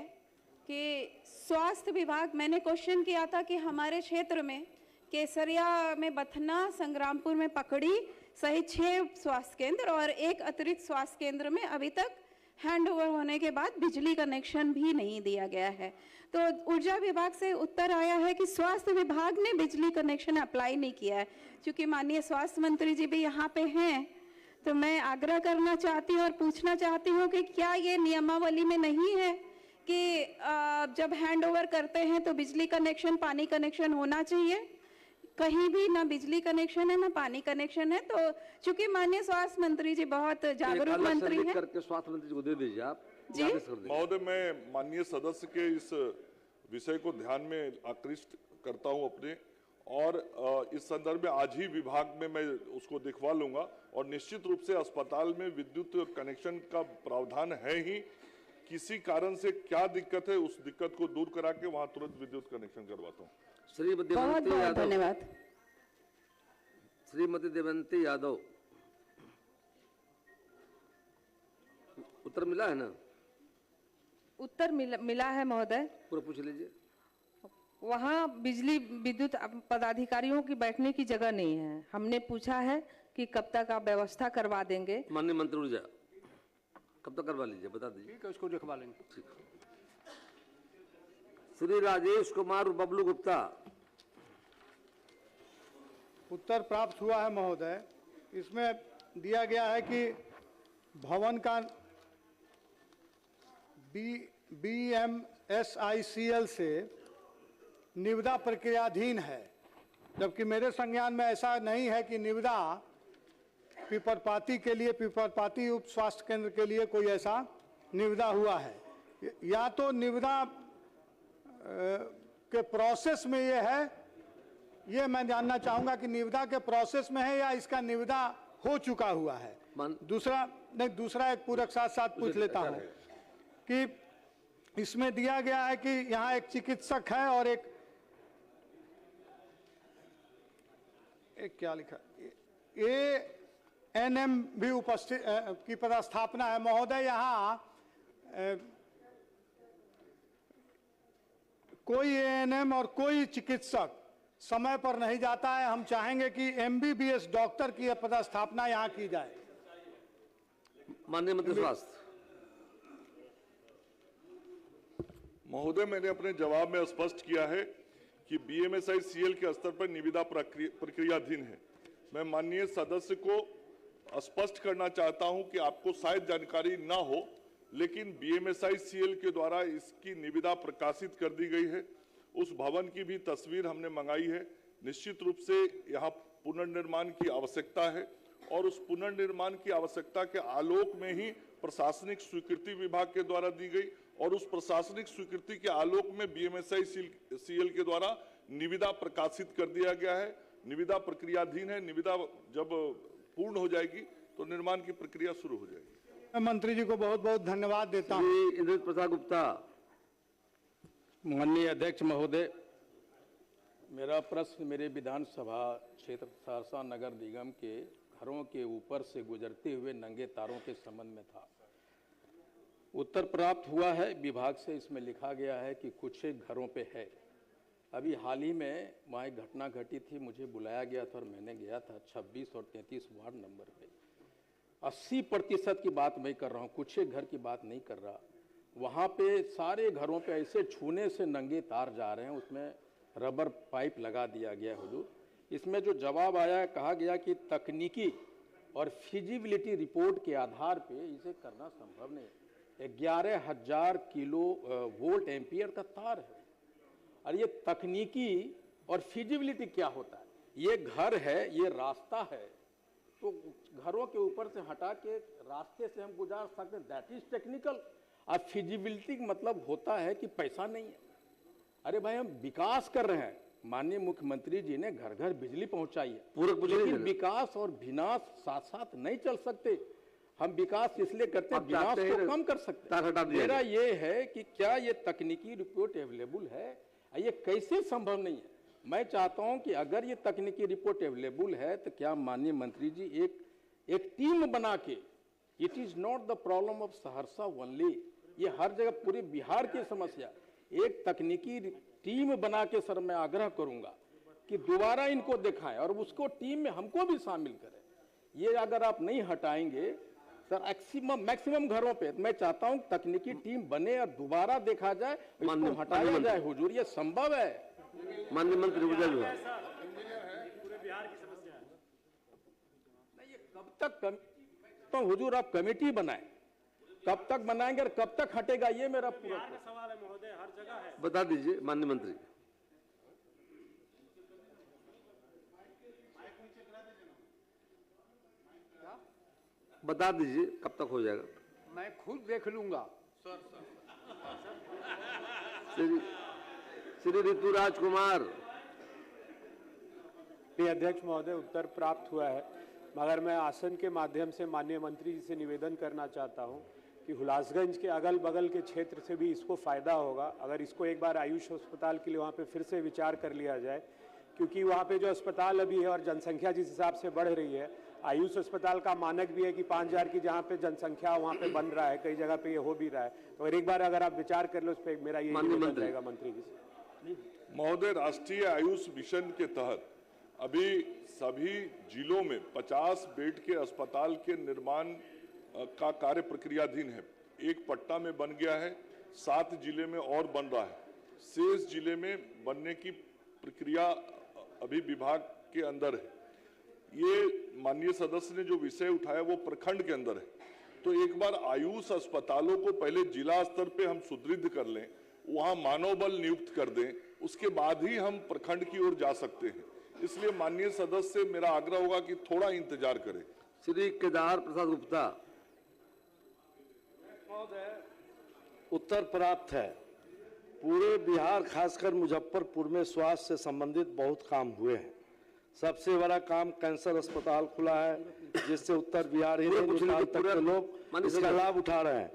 [SPEAKER 17] कि स्वास्थ्य विभाग, मैंने क्वेश्चन किया था कि हमारे क्षेत्र में केसरिया में बथना, संग्रामपुर में पकड़ी सहित 6 स्वास्थ्य केंद्र और एक अतिरिक्त स्वास्थ्य केंद्र में अभी तक हैंडओवर होने के बाद बिजली कनेक्शन भी नहीं दिया गया है। तो ऊर्जा विभाग से उत्तर आया है कि स्वास्थ्य विभाग ने बिजली कनेक्शन अप्लाई नहीं किया है। चूंकि माननीय स्वास्थ्य मंत्री जी भी यहाँ पे हैं, तो मैं आग्रह करना चाहती हूँ और पूछना चाहती हूँ कि क्या ये नियमावली में नहीं है कि जब हैंडओवर करते हैं तो बिजली कनेक्शन, पानी कनेक्शन होना चाहिए? कहीं भी ना बिजली कनेक्शन है ना पानी कनेक्शन है। तो चूंकि माननीय स्वास्थ्य मंत्री जी बहुत जागरूक मंत्री हैं,
[SPEAKER 1] करके स्वास्थ्य मंत्री जी को दे दीजिए आप
[SPEAKER 17] जी।
[SPEAKER 2] महोदय, मैं माननीय सदस्य के इस विषय को ध्यान में आकृष्ट करता हूं अपने, और इस संदर्भ में आज ही विभाग में मैं उसको दिखवा लूंगा और निश्चित रूप से अस्पताल में विद्युत कनेक्शन का प्रावधान है ही। किसी कारण से क्या दिक्कत है, उस दिक्कत को दूर करा के वहां तुरंत विद्युत कनेक्शन करवाता हूँ।
[SPEAKER 1] श्रीमती
[SPEAKER 17] बहुत बहुत धन्यवाद।
[SPEAKER 1] श्रीमती देवंती यादव। उत्तर मिला है ना?
[SPEAKER 18] उत्तर मिला है महोदय।
[SPEAKER 1] पूरा पूछ लीजिए।
[SPEAKER 18] वहाँ बिजली विद्युत पदाधिकारियों की बैठने की जगह नहीं है। हमने पूछा है कि कब तक आप व्यवस्था करवा देंगे।
[SPEAKER 1] माननीय मंत्री ऊर्जा, कब तक करवा लीजिए, बता दीजिए।
[SPEAKER 5] ठीक है, उसको दिखवा लेंगे।
[SPEAKER 1] ठीक। श्री राजेश कुमार बबलू गुप्ता।
[SPEAKER 19] उत्तर प्राप्त हुआ है महोदय। इसमें दिया गया है कि भवन का BMSICL से निविदा प्रक्रियाधीन है, जबकि मेरे संज्ञान में ऐसा नहीं है कि निविदा पिपरपाती के लिए, पिपरपाती उप स्वास्थ्य केंद्र के लिए कोई ऐसा निविदा हुआ है। या तो निविदा के प्रोसेस में ये है, ये मैं जानना चाहूंगा कि निविदा के प्रोसेस में है या इसका निविदा हो चुका हुआ है। दूसरा एक पूरक साथ पूछ लेता हूं कि इसमें दिया गया है कि यहाँ एक चिकित्सक है और एक क्या लिखा, ANM भी उपस्थित की पदस्थापना है महोदय। यहाँ कोई ANM और कोई चिकित्सक समय पर नहीं जाता है। हम चाहेंगे कि MBBS डॉक्टर की पदस्थापना यहाँ की जाए।
[SPEAKER 1] माननीय मंत्री स्वास्थ्य।
[SPEAKER 2] महोदय, मैंने अपने जवाब में स्पष्ट किया है कि BMSICL के स्तर पर निविदा प्रक्रियाधीन है। मैं माननीय सदस्य को स्पष्ट करना चाहता हूं कि आपको शायद जानकारी ना हो, लेकिन BMSICL के द्वारा इसकी निविदा प्रकाशित कर दी गई है। उस भवन की भी तस्वीर हमने मंगाई है। निश्चित रूप से यहाँ पुनर्निर्माण की आवश्यकता है और उस पुनर्निर्माण की आवश्यकता के आलोक में ही प्रशासनिक स्वीकृति विभाग के द्वारा दी गई और उस प्रशासनिक स्वीकृति के आलोक में BMSICL के द्वारा निविदा प्रकाशित कर दिया गया है। निविदा प्रक्रियाधीन है। निविदा जब पूर्ण हो जाएगी तो निर्माण की प्रक्रिया शुरू हो जाएगी।
[SPEAKER 19] मैं मंत्री जी को बहुत बहुत धन्यवाद देता हूँ।
[SPEAKER 1] इंद्रजीत प्रसाद गुप्ता।
[SPEAKER 11] माननीय अध्यक्ष महोदय, मेरा प्रश्न मेरे विधानसभा क्षेत्र सहरसा नगर निगम के घरों के ऊपर से गुजरते हुए नंगे तारों के संबंध में था। उत्तर प्राप्त हुआ है विभाग से, इसमें लिखा गया है कि कुछ एक घरों पे है। अभी हाल ही में वहाँ एक घटना घटी थी, मुझे बुलाया गया था और मैंने गया था 26 और 33 वार्ड नंबर पे। 80% की बात मैं कर रहा हूँ, कुछ एक घर की बात नहीं कर रहा। वहाँ पे सारे घरों पे ऐसे छूने से नंगे तार जा रहे हैं, उसमें रबर पाइप लगा दिया गया है। हुजूर, इसमें जो जवाब आया, कहा गया कि तकनीकी और फिजिबिलिटी रिपोर्ट के आधार पे इसे करना संभव नहीं। 11,000 किलो वोल्ट एम्पियर का तार है और ये तकनीकी और फिजिबिलिटी क्या होता है? ये घर है, ये रास्ता है, तो घरों के ऊपर से हटा के रास्ते से हम गुजार सकते हैं, दैट इज टेक्निकल। और फिजिबिलिटी मतलब होता है कि पैसा नहीं है। अरे भाई, हम विकास कर रहे हैं। माननीय मुख्यमंत्री जी ने घर घर बिजली पहुंचाई है, लेकिन विकास और विनाश साथ साथ नहीं चल सकते। हम विकास इसलिए करते हैं, विनाश को कम कर सकते हैं। मेरा ये है कि क्या ये तकनीकी रिपोर्ट अवेलेबल है? ये कैसे संभव नहीं है? मैं चाहता हूं कि अगर ये तकनीकी रिपोर्ट अवेलेबल है तो क्या माननीय मंत्री जी एक टीम बना के, it is not the problem of Saharsa only, ये हर जगह पूरे बिहार की समस्या, एक तकनीकी टीम बना के सर मैं आग्रह करूंगा कि दोबारा इनको दिखाएं और उसको टीम में हमको भी शामिल करें। ये अगर आप नहीं हटाएंगे सर मैक्सिमम घरों पे, मैं चाहता हूं तकनीकी टीम बने और दोबारा देखा जाए, इसको हटाया जाए। हुजूर, ये संभव है।
[SPEAKER 1] माननीय मंत्री
[SPEAKER 11] कब तक तो हुजूर आप कमेटी बनाएं, कब तक बनाएंगे और कब तक हटेगा, ये मेरा पूरा
[SPEAKER 6] सवाल है महोदय, हर जगह है।
[SPEAKER 1] बता दीजिए माननीय मंत्री। बता दीजिए कब तक हो जाएगा।
[SPEAKER 5] मैं खुद देख लूंगा।
[SPEAKER 1] श्री ऋतुराज कुमार।
[SPEAKER 6] अध्यक्ष महोदय, उत्तर प्राप्त हुआ है, मगर मैं आसन के माध्यम से माननीय मंत्री जी से निवेदन करना चाहता हूं कि हुलासगंज के अगल बगल के क्षेत्र से भी इसको फ़ायदा होगा अगर इसको एक बार आयुष अस्पताल के लिए वहाँ पे फिर से विचार कर लिया जाए, क्योंकि वहाँ पे जो अस्पताल अभी है और जनसंख्या जिस हिसाब से बढ़ रही है, आयुष अस्पताल का मानक भी है कि 5,000 की जहाँ पे जनसंख्या वहाँ पे बन रहा है, कई जगह पे ये हो भी रहा है। तो एक बार अगर आप विचार कर लो उस पर, मेरा ये निवेदन रहेगा मंत्री जी से।
[SPEAKER 2] महोदय, राष्ट्रीय आयुष मिशन के तहत अभी सभी जिलों में 50 बेड के अस्पताल के निर्माण का कार्य प्रक्रियाधीन है। एक पटना में बन गया है, 7 जिले में और बन रहा है, शेष जिले में बनने की प्रक्रिया अभी विभाग के अंदर है। ये माननीय सदस्य ने जो विषय उठाया वो प्रखंड के अंदर है, तो एक बार आयुष अस्पतालों को पहले जिला स्तर पे हम सुदृढ़ कर लें, वहां मानव बल नियुक्त कर दें, उसके बाद ही हम प्रखंड की ओर जा सकते हैं। इसलिए माननीय सदस्य से मेरा आग्रह होगा कि थोड़ा इंतजार करें।
[SPEAKER 1] श्री केदार प्रसाद गुप्ता।
[SPEAKER 20] उत्तर प्राप्त है। पूरे बिहार खासकर मुजफ्फरपुर में स्वास्थ्य से संबंधित बहुत काम हुए हैं। सबसे बड़ा काम कैंसर अस्पताल खुला है, जिससे उत्तर बिहार हिंदुस्तान तक के लोग इसका लाभ उठा रहे हैं।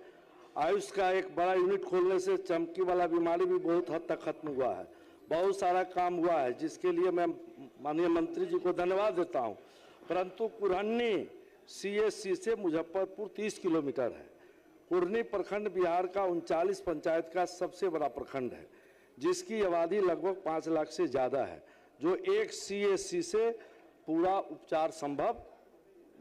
[SPEAKER 20] आयुष का एक बड़ा यूनिट खोलने से चमकी वाला बीमारी भी बहुत हद तक खत्म हुआ है। बहुत सारा काम हुआ है, जिसके लिए मैं माननीय मंत्री जी को धन्यवाद देता हूं। परंतु कुरहन्नी CSC से मुजफ्फरपुर 30 किलोमीटर है। कुरनी प्रखंड बिहार का 39 पंचायत का सबसे बड़ा प्रखंड है, जिसकी आबादी लगभग 5 लाख से ज़्यादा है, जो एक CSC से पूरा उपचार संभव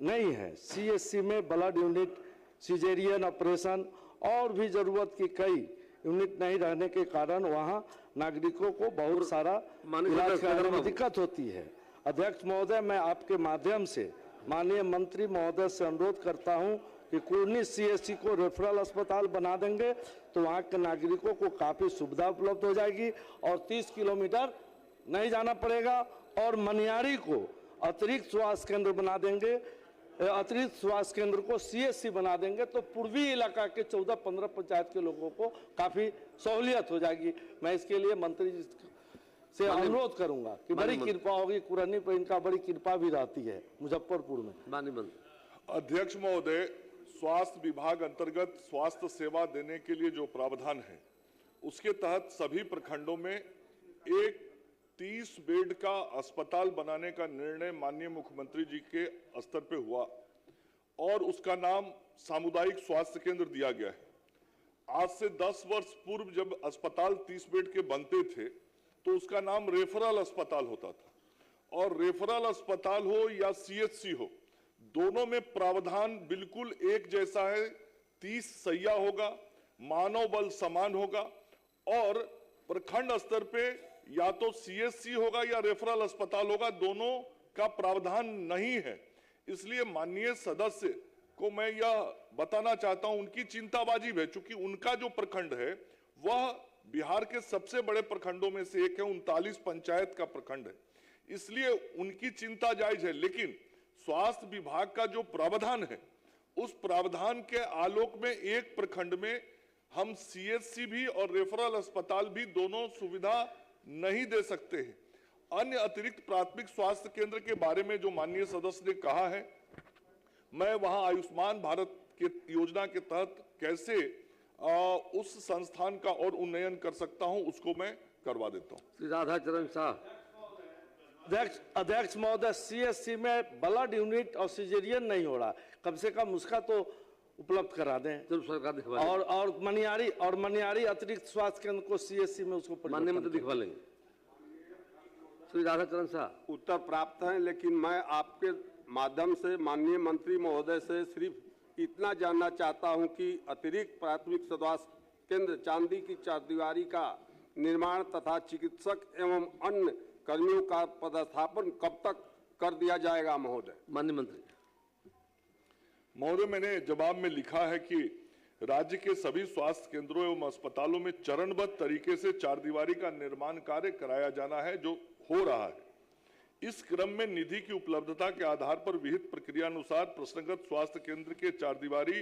[SPEAKER 20] नहीं है। CSC में ब्लड यूनिट, सिजेरियन ऑपरेशन और भी जरूरत की कई यूनिट नहीं रहने के कारण वहाँ नागरिकों को बहुत सारा इलाज कराने में दिक्कत होती है। अध्यक्ष महोदय, मैं आपके माध्यम से माननीय मंत्री महोदय से अनुरोध करता हूं कि कुर्नी सीएससी को रेफरल अस्पताल बना देंगे तो वहां के नागरिकों को काफी सुविधा उपलब्ध हो जाएगी और 30 किलोमीटर नहीं जाना पड़ेगा। और मनियारी को अतिरिक्त स्वास्थ्य केंद्र बना देंगे, अतिरिक्त स्वास्थ्य केंद्र को सीएससी बना देंगे तो पूर्वी इलाका के 14-15 पंचायत के लोगों को काफी सहूलियत हो जाएगी। मैं इसके लिए मंत्री जी से अनुरोध करूंगा कि बड़ी कृपा होगी, कुरनी पर इनका बड़ी कृपा भी रहती है मुजफ्फरपुर में।
[SPEAKER 2] अध्यक्ष महोदय, स्वास्थ्य विभाग अंतर्गत स्वास्थ्य सेवा देने के लिए जो प्रावधान है उसके तहत सभी प्रखंडों में एक 30 बेड का अस्पताल बनाने का निर्णय माननीय मुख्यमंत्री जी के स्तर पे हुआ और उसका नाम सामुदायिक स्वास्थ्य केंद्र दिया गया है। आज से 10 वर्ष पूर्व जब अस्पताल 30 बेड के बनते थे तो उसका नाम रेफरल अस्पताल होता था और रेफरल अस्पताल हो या सीएचसी हो, दोनों में प्रावधान बिल्कुल एक जैसा है। 30 सैया होगा, मानव बल समान होगा और प्रखंड स्तर पे या तो सीएचसी होगा या रेफरल अस्पताल होगा, दोनों का प्रावधान नहीं है। इसलिए माननीय सदस्य को मैं यह बताना चाहता हूं, उनकी चिंताबाजी है, चूंकि उनका जो प्रखंड है वह बिहार के सबसे बड़े प्रखंडों में से एक है, 39 पंचायत का प्रखंड है, इसलिए उनकी चिंता जायज है। लेकिन स्वास्थ्य विभाग का जो प्रावधान है उस प्रावधान के आलोक में एक प्रखंड में हम सीएचसी भी और रेफरल अस्पताल भी दोनों सुविधा नहीं दे सकते हैं। अन्य अतिरिक्त प्राथमिक स्वास्थ्य केंद्र के बारे में जो माननीय सदस्य ने कहा है, मैं वहां आयुष्मान भारत के योजना के तहत कैसे उस संस्थान का और उन्नयन कर सकता हूं उसको मैं करवा देता हूं।
[SPEAKER 1] श्री राधाचरण शाह।
[SPEAKER 20] अध्यक्ष महोदय, सीएससी में ब्लड यूनिट और सिजेरियन नहीं हो रहा, कम से कम उसका तो उपलब्ध करा दें।
[SPEAKER 1] सरकार
[SPEAKER 20] और मनियारी अतिरिक्त स्वास्थ्य केंद्र को सीएससी में उसको
[SPEAKER 1] माननीय मंत्री दिखवा लेंगे। श्री राधाचरण शाह।
[SPEAKER 21] उत्तर प्राप्त है, लेकिन मैं आपके माध्यम से माननीय मंत्री महोदय से सिर्फ इतना जानना चाहता हूं कि अतिरिक्त प्राथमिक स्वास्थ्य केंद्र चांदी की चारदीवारी का निर्माण तथा चिकित्सक एवं अन्य कर्मियों का पदस्थापन कब तक कर दिया जाएगा महोदय?
[SPEAKER 1] माननीय मंत्री
[SPEAKER 2] महोदय, मैंने जवाब में लिखा है कि राज्य के सभी स्वास्थ्य केंद्रों एवं अस्पतालों में चरणबद्ध तरीके से चारदीवारी का निर्माण कार्य कराया जाना है, जो हो रहा है। इस क्रम में निधि की उपलब्धता के आधार पर विहित प्रक्रिया अनुसार प्रश्नगत स्वास्थ्य केंद्र के चारदीवारी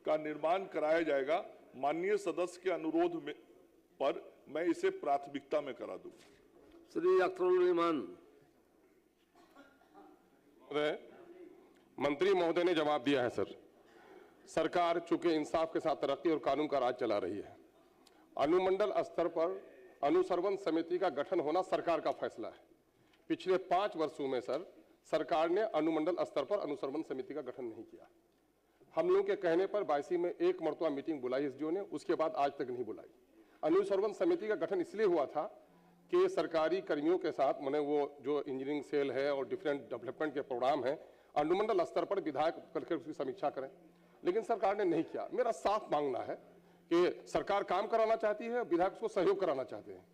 [SPEAKER 2] का निर्माण कराया जाएगा। माननीय सदस्य के अनुरोध में पर मैं इसे प्राथमिकता में करा दूंगा।
[SPEAKER 1] श्री अख्तरुल रहमान।
[SPEAKER 22] मंत्री महोदय ने जवाब दिया है सर। सरकार चूंकि इंसाफ के साथ तरक्की और कानून का राज चला रही है, अनुमंडल स्तर पर अनुश्रवण समिति का गठन होना सरकार का फैसला है। पिछले 5 वर्षों में सर सरकार ने अनुमंडल स्तर पर अनुश्रवण समिति का गठन नहीं किया। हम लोगों के कहने पर 22 में एक मरतबा मीटिंग बुलाई एसडीओ ने, उसके बाद आज तक नहीं बुलाई। अनुश्रवण समिति का गठन इसलिए हुआ था कि सरकारी कर्मियों के साथ मैंने वो जो इंजीनियरिंग सेल है और डिफरेंट डेवलपमेंट के प्रोग्राम है, अनुमंडल स्तर पर विधायक करके उसकी समीक्षा करें, लेकिन सरकार ने नहीं किया। मेरा साफ मांगना है कि सरकार काम कराना चाहती है, विधायक उसको सहयोग कराना चाहते हैं,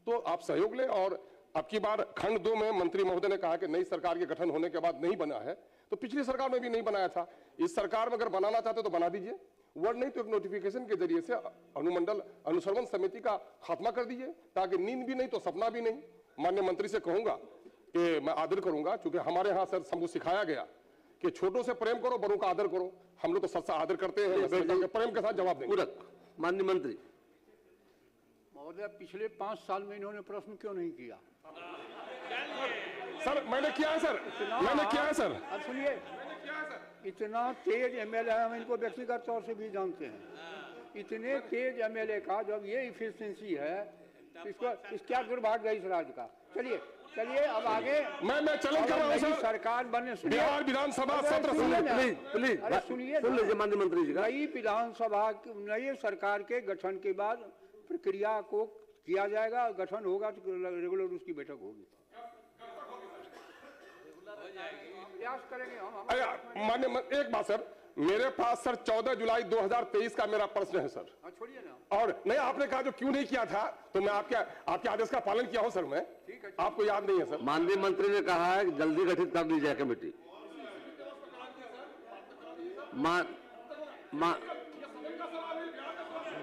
[SPEAKER 22] तो आप सहयोग लें। और अब की बार खंड 2 में मंत्री महोदय ने कहा कि नई सरकार के गठन होने के बाद नहीं बना है, तो पिछली सरकार में भी नहीं बनाया था। इस सरकार में अगर बनाना चाहते तो बना दीजिए, वर्ड नहीं तो एक नोटिफिकेशन के जरिए से अनुमंडल अनुश्रवण समिति का खात्मा कर दीजिए, ताकि नींद भी नहीं तो सपना भी नहीं। माननीय मंत्री से कहूंगा कि मैं आदर करूंगा, क्योंकि हमारे यहाँ सर हमको सिखाया गया कि छोटों से प्रेम करो, बड़ों का आदर करो। हम लोग तो सबसे आदर करते हैं, प्रेम के साथ जवाब देंगे।
[SPEAKER 1] माननीय मंत्री
[SPEAKER 5] महोदय, पिछले 5 साल में इन्होंने प्रश्न क्यों नहीं किया?
[SPEAKER 22] सर मैंने किया है सर, मैंने किया है सर।
[SPEAKER 5] अब सुनिए, इतना तेज एमएलए, हम इनको व्यक्तिगत तौर से भी जानते हैं, इतने तेज एमएलए का जब ये इफिशिएंसी है, इसको क्या दुर्भाग्य है इस राज्य का। चलिए अब आगे
[SPEAKER 22] मैं चैलेंज कर रहा हूं सर,
[SPEAKER 5] सरकार बनने से
[SPEAKER 22] बिहार विधानसभा सत्र
[SPEAKER 1] प्लीज सुनिए माननीय मंत्री जी।
[SPEAKER 5] नई विधानसभा नई सरकार के गठन के बाद प्रक्रिया को किया जाएगा, गठन होगा तो रेगुलर उसकी बैठक होगी। प्रयास करेंगे हम।
[SPEAKER 22] मान्य एक बात सर, मेरे पास सर 14 जुलाई 2023 का मेरा प्रश्न है सर।
[SPEAKER 5] छोड़िए ना।
[SPEAKER 22] और नहीं, आपने कहा जो क्यों नहीं किया था, तो मैं आपके आदेश का पालन किया हूं सर। मैं आपको याद नहीं है सर?
[SPEAKER 1] माननीय मंत्री ने कहा है कि जल्दी गठित कर दी जाए कमेटी।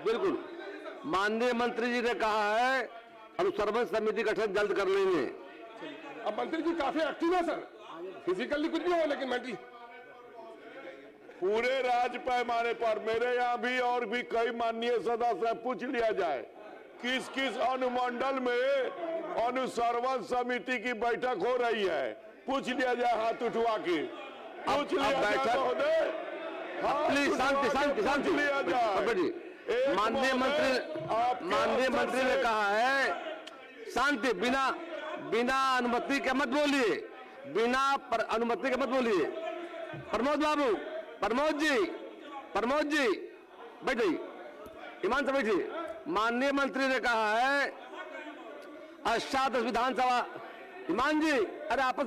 [SPEAKER 1] बिल्कुल माननीय मंत्री जी ने कहा है अनुसंधान समिति गठन जल्द कर लेंगे।
[SPEAKER 22] अब मंत्री जी काफी एक्टिव है सर, फिजिकली कुछ भी हो लेकिन मेंटली।
[SPEAKER 2] पूरे राज्य पैमाने पर मेरे यहाँ भी और भी कई माननीय सदस्य पूछ लिया जाए किस किस अनुमंडल में अनुसंधान समिति की बैठक हो रही है, पूछ लिया जाए हाथ उठवा के, पूछ लिया जाए महोदय,
[SPEAKER 1] प्लीज शांति शांति शांति लिया जाए। माननीय मंत्री ने कहा है शांति, बिना अनुमति के मत बोलिए, बिना अनुमति के मत बोलिए। प्रमोद जी बैठिए, ईमान से बैठिए। माननीय मंत्री ने कहा है अष्टादश विधानसभा, ईमान जी अरे आपस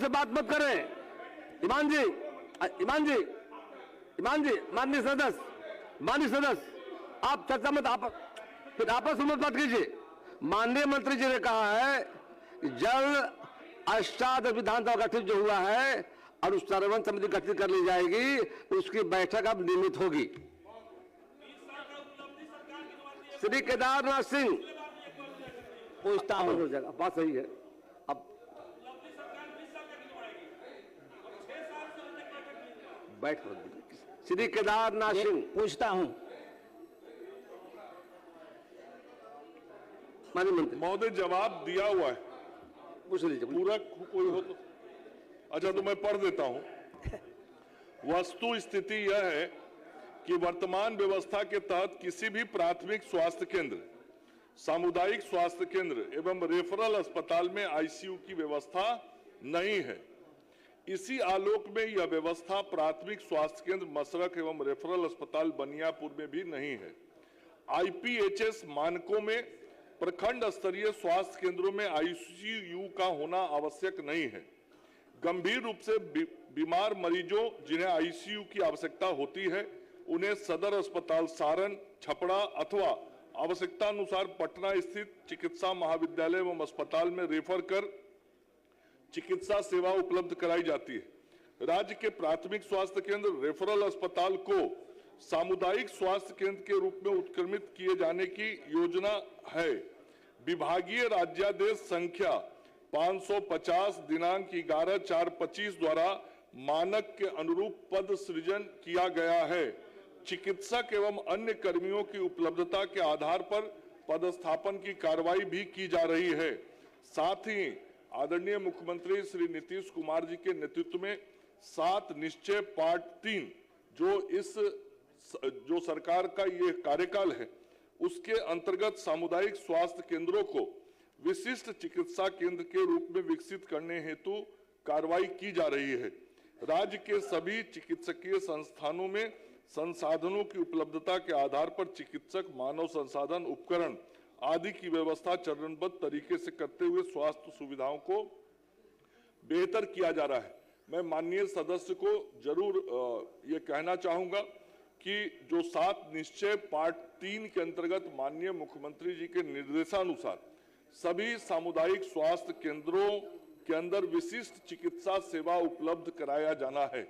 [SPEAKER 1] में बात मत करें। ईमान जी माननीय सदस्य आप चर्चा मत, फिर आपस में बात कीजिए। माननीय मंत्री जी ने कहा है जल्द अष्टादश विधानसभा गठित जो हुआ है अनुसंधान समिति गठित कर ली जाएगी, उसकी बैठक अब नियमित होगी। श्री केदारनाथ सिंह पूछता हूं, हो जाएगा, बात सही है। अब बैठ श्री केदारनाथ सिंह पूछता हूं। माननीय मंत्री
[SPEAKER 2] महोदय जवाब दिया हुआ है,
[SPEAKER 1] पूछ लीजिए।
[SPEAKER 2] पूरा कोई हो तो अच्छा तो मैं पढ़ देता हूं। वस्तु स्थिति यह है कि वर्तमान व्यवस्था के तहत किसी भी प्राथमिक स्वास्थ्य केंद्र, सामुदायिक स्वास्थ्य केंद्र एवं रेफरल अस्पताल में आईसीयू की व्यवस्था नहीं है। इसी आलोक में यह व्यवस्था प्राथमिक स्वास्थ्य केंद्र मसरख एवं रेफरल अस्पताल बनियापुर में भी नहीं है। आईपीएचएस मानकों में प्रखंड स्तरीय स्वास्थ्य केंद्रों में आईसीयू का होना आवश्यक नहीं है। गंभीर रूप से बीमार मरीजों जिन्हें आईसीयू की आवश्यकता होती है उन्हें सदर अस्पताल सारण, छपरा अथवा आवश्यकता अनुसार पटना स्थित चिकित्सा महाविद्यालय एवं अस्पताल में रेफर कर चिकित्सा सेवा उपलब्ध कराई जाती है। राज्य के प्राथमिक स्वास्थ्य केंद्र रेफरल अस्पताल को सामुदायिक स्वास्थ्य केंद्र के रूप में उत्क्रमित किए जाने की योजना है। विभागीय राज्यादेश संख्या 550 दिनांक 11/4/25 द्वारा मानक के अनुरूप पद सृजन किया गया है। चिकित्सक एवं अन्य कर्मियों की उपलब्धता के आधार पर पदस्थापन की कार्रवाई भी की जा रही है। साथ ही आदरणीय मुख्यमंत्री श्री नीतीश कुमार जी के नेतृत्व में 7 निश्चय पार्ट 3 जो सरकार का ये कार्यकाल है उसके अंतर्गत सामुदायिक स्वास्थ्य केंद्रों को विशिष्ट चिकित्सा केंद्र के रूप में विकसित करने हेतु कार्रवाई की जा रही है। राज्य के सभी चिकित्सकीय संस्थानों में संसाधनों की उपलब्धता के आधार पर चिकित्सक, मानव संसाधन, उपकरण आदि की व्यवस्था चरणबद्ध तरीके से करते हुए स्वास्थ्य सुविधाओं को बेहतर किया जा रहा है। मैं माननीय सदस्य को जरूर ये कहना चाहूंगा कि जो 7 निश्चय पार्ट 3 के अंतर्गत माननीय मुख्यमंत्री जी के निर्देशानुसार सभी सामुदायिक स्वास्थ्य केंद्रों के अंदर विशिष्ट चिकित्सा सेवा उपलब्ध कराया जाना है।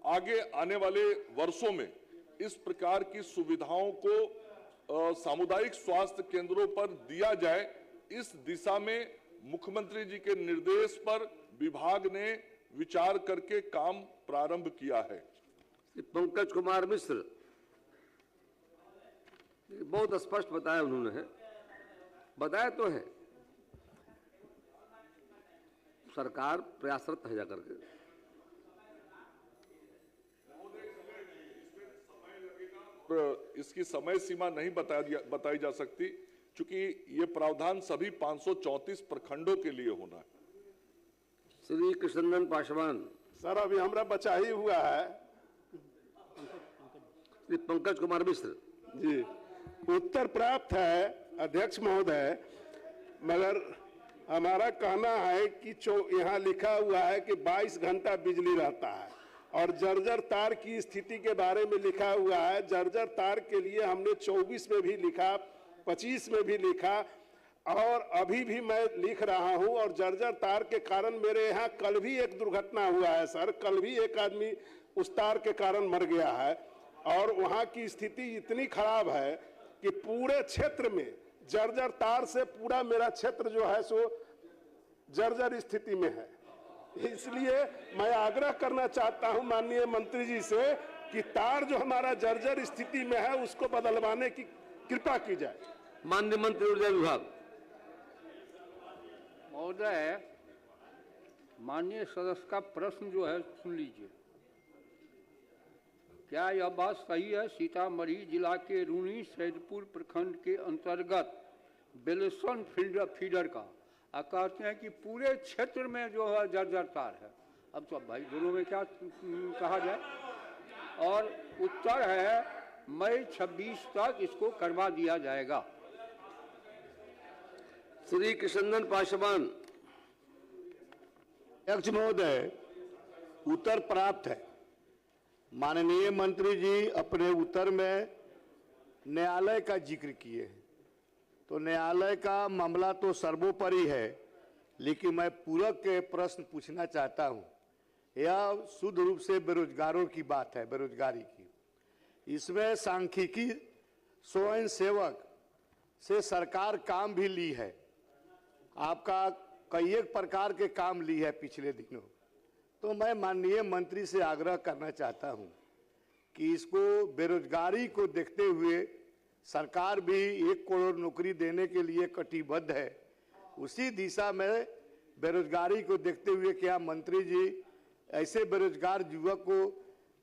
[SPEAKER 2] आगे आने वाले वर्षों में इस प्रकार की सुविधाओं को सामुदायिक स्वास्थ्य केंद्रों पर दिया जाए, इस दिशा में मुख्यमंत्री जी के निर्देश पर विभाग ने विचार करके काम प्रारंभ किया है।
[SPEAKER 1] पंकज कुमार मिश्र बहुत स्पष्ट बताया, उन्होंने बताया तो है सरकार प्रयासरत है जाकर के।
[SPEAKER 2] इसकी समय सीमा नहीं बताई जा सकती क्योंकि ये प्रावधान सभी 534 प्रखंडों के लिए होना है।
[SPEAKER 1] श्री कृष्णनंदन पासवान
[SPEAKER 4] सर अभी हमारा बचा ही हुआ है।
[SPEAKER 1] श्री पंकज कुमार मिश्र
[SPEAKER 4] जी उत्तर प्राप्त है अध्यक्ष महोदय, मगर हमारा कहना है कि यहाँ लिखा हुआ है कि 22 घंटा बिजली रहता है और जर्जर तार की स्थिति के बारे में लिखा हुआ है। जर्जर तार के लिए हमने 24 में भी लिखा, 25 में भी लिखा और अभी भी मैं लिख रहा हूं। और जर्जर तार के कारण मेरे यहाँ कल भी एक दुर्घटना हुआ है सर। कल भी एक आदमी उस तार के कारण मर गया है और वहां की स्थिति इतनी खराब है कि पूरे क्षेत्र में जर्जर तार से पूरा मेरा क्षेत्र जो है सो जर्जर स्थिति में है। इसलिए मैं आग्रह करना चाहता हूं माननीय मंत्री जी से कि तार जो हमारा जर्जर स्थिति में है उसको बदलवाने की कृपा की जाए।
[SPEAKER 1] माननीय मंत्री ऊर्जा विभाग।
[SPEAKER 5] महोदय, माननीय सदस्य का प्रश्न जो है सुन लीजिए। क्या यह बात सही है सीतामढ़ी जिला के रूनी सैदपुर प्रखंड के अंतर्गत बेलसन फीडर का कहते हैं कि पूरे क्षेत्र में जो है जर्जर तार है? अब तो भाई दोनों में क्या कहा जाए। और उत्तर है मई 26 तक इसको करवा दिया जाएगा।
[SPEAKER 1] श्री कृष्णनंदन पासवान।
[SPEAKER 3] अध्यक्ष महोदय, उत्तर प्राप्त है। माननीय मंत्री जी अपने उत्तर में न्यायालय का जिक्र किए हैं, तो न्यायालय का मामला तो सर्वोपरि है, लेकिन मैं पूरक के प्रश्न पूछना चाहता हूं। यह शुद्ध रूप से बेरोजगारों की बात है, बेरोजगारी की। इसमें सांख्यिकी स्वयं सेवक से सरकार काम भी ली है, आपका कई एक प्रकार के काम ली है पिछले दिनों। तो मैं माननीय मंत्री से आग्रह करना चाहता हूं कि इसको बेरोजगारी को देखते हुए सरकार भी 1 करोड़ नौकरी देने के लिए कटिबद्ध है। उसी दिशा में बेरोजगारी को देखते हुए क्या मंत्री जी ऐसे बेरोजगार युवक को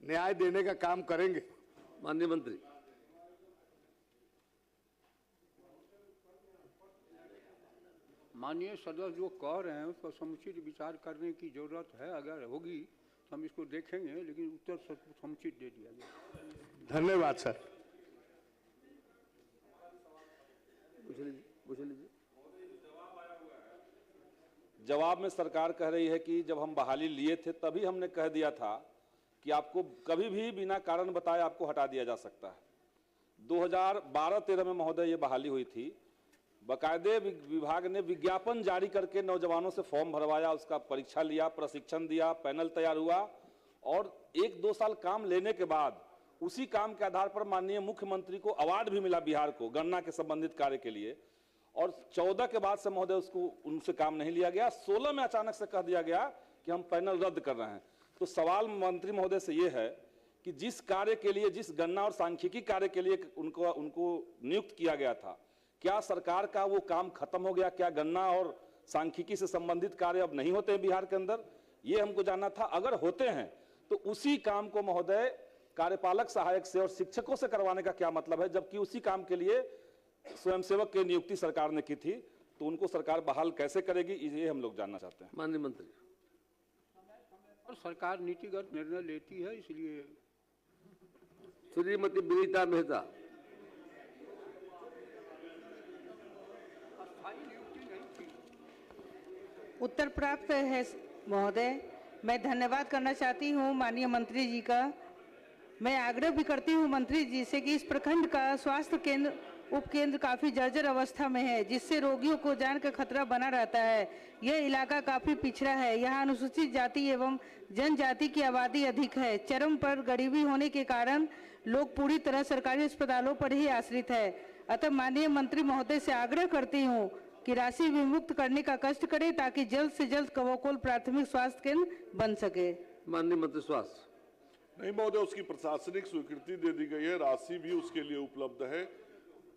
[SPEAKER 3] न्याय देने का काम करेंगे?
[SPEAKER 1] माननीय मंत्री।
[SPEAKER 5] माननीय सदस्य जो कह रहे हैं उसका समुचित विचार करने की जरूरत है। अगर होगी तो हम इसको देखेंगे, लेकिन उत्तर समुचित दे दिया जाए।
[SPEAKER 3] धन्यवाद सर।
[SPEAKER 8] जवाब में सरकार कह रही है कि जब हम बहाली लिए थे तभी हमने कह दिया था कि आपको कभी भी बिना कारण बताए आपको हटा दिया जा सकता है। 2012-13 में महोदय ये बहाली हुई थी। बाकायदे विभाग ने विज्ञापन जारी करके नौजवानों से फॉर्म भरवाया, उसका परीक्षा लिया, प्रशिक्षण दिया, पैनल तैयार हुआ और 1-2 साल काम लेने के बाद उसी काम के आधार पर माननीय मुख्यमंत्री को अवार्ड भी मिला बिहार को गन्ना के संबंधित कार्य के लिए। और 14 के बाद से महोदय उसको उनसे काम नहीं लिया गया। 16 में अचानक से कह दिया गया कि हम पैनल रद्द कर रहे हैं। तो सवाल मंत्री महोदय से ये है कि जिस कार्य के लिए, जिस गन्ना और सांख्यिकी कार्य के लिए उनको नियुक्त किया गया था, क्या सरकार का वो काम खत्म हो गया? क्या गन्ना और सांख्यिकी से संबंधित कार्य अब नहीं होते हैं बिहार के अंदर? ये हमको जानना था। अगर होते हैं तो उसी काम को महोदय कार्यपालक सहायक से और शिक्षकों से करवाने का क्या मतलब है, जबकि उसी काम के लिए स्वयंसेवक की नियुक्ति सरकार ने की थी? तो उनको सरकार बहाल कैसे करेगी, ये हम लोग जानना चाहते हैं।
[SPEAKER 1] माननीय मंत्री।
[SPEAKER 5] और सरकार नीतिगत निर्णय लेती है, इसलिए।
[SPEAKER 1] श्रीमती विनीता मेहता।
[SPEAKER 18] उत्तर प्राप्त है महोदय। मैं धन्यवाद करना चाहती हूँ माननीय मंत्री जी का। मैं आग्रह भी करती हूँ मंत्री जी से कि इस प्रखंड का स्वास्थ्य केंद्र उपकेंद्र काफ़ी जर्जर अवस्था में है, जिससे रोगियों को जान का खतरा बना रहता है। यह इलाका काफ़ी पिछड़ा है। यहाँ अनुसूचित जाति एवं जनजाति की आबादी अधिक है। चरम पर गरीबी होने के कारण लोग पूरी तरह सरकारी अस्पतालों पर ही आश्रित है। अतः माननीय मंत्री महोदय से आग्रह करती हूँ कि राशि विमुक्त करने का कष्ट करें ताकि जल्द से जल्द कवोकोल प्राथमिक स्वास्थ्य केंद्र बन सके।
[SPEAKER 1] माननीय मंत्री स्वास्थ्य।
[SPEAKER 2] नहीं महोदय, उसकी प्रशासनिक स्वीकृति दे दी गई है, राशि भी उसके लिए उपलब्ध है,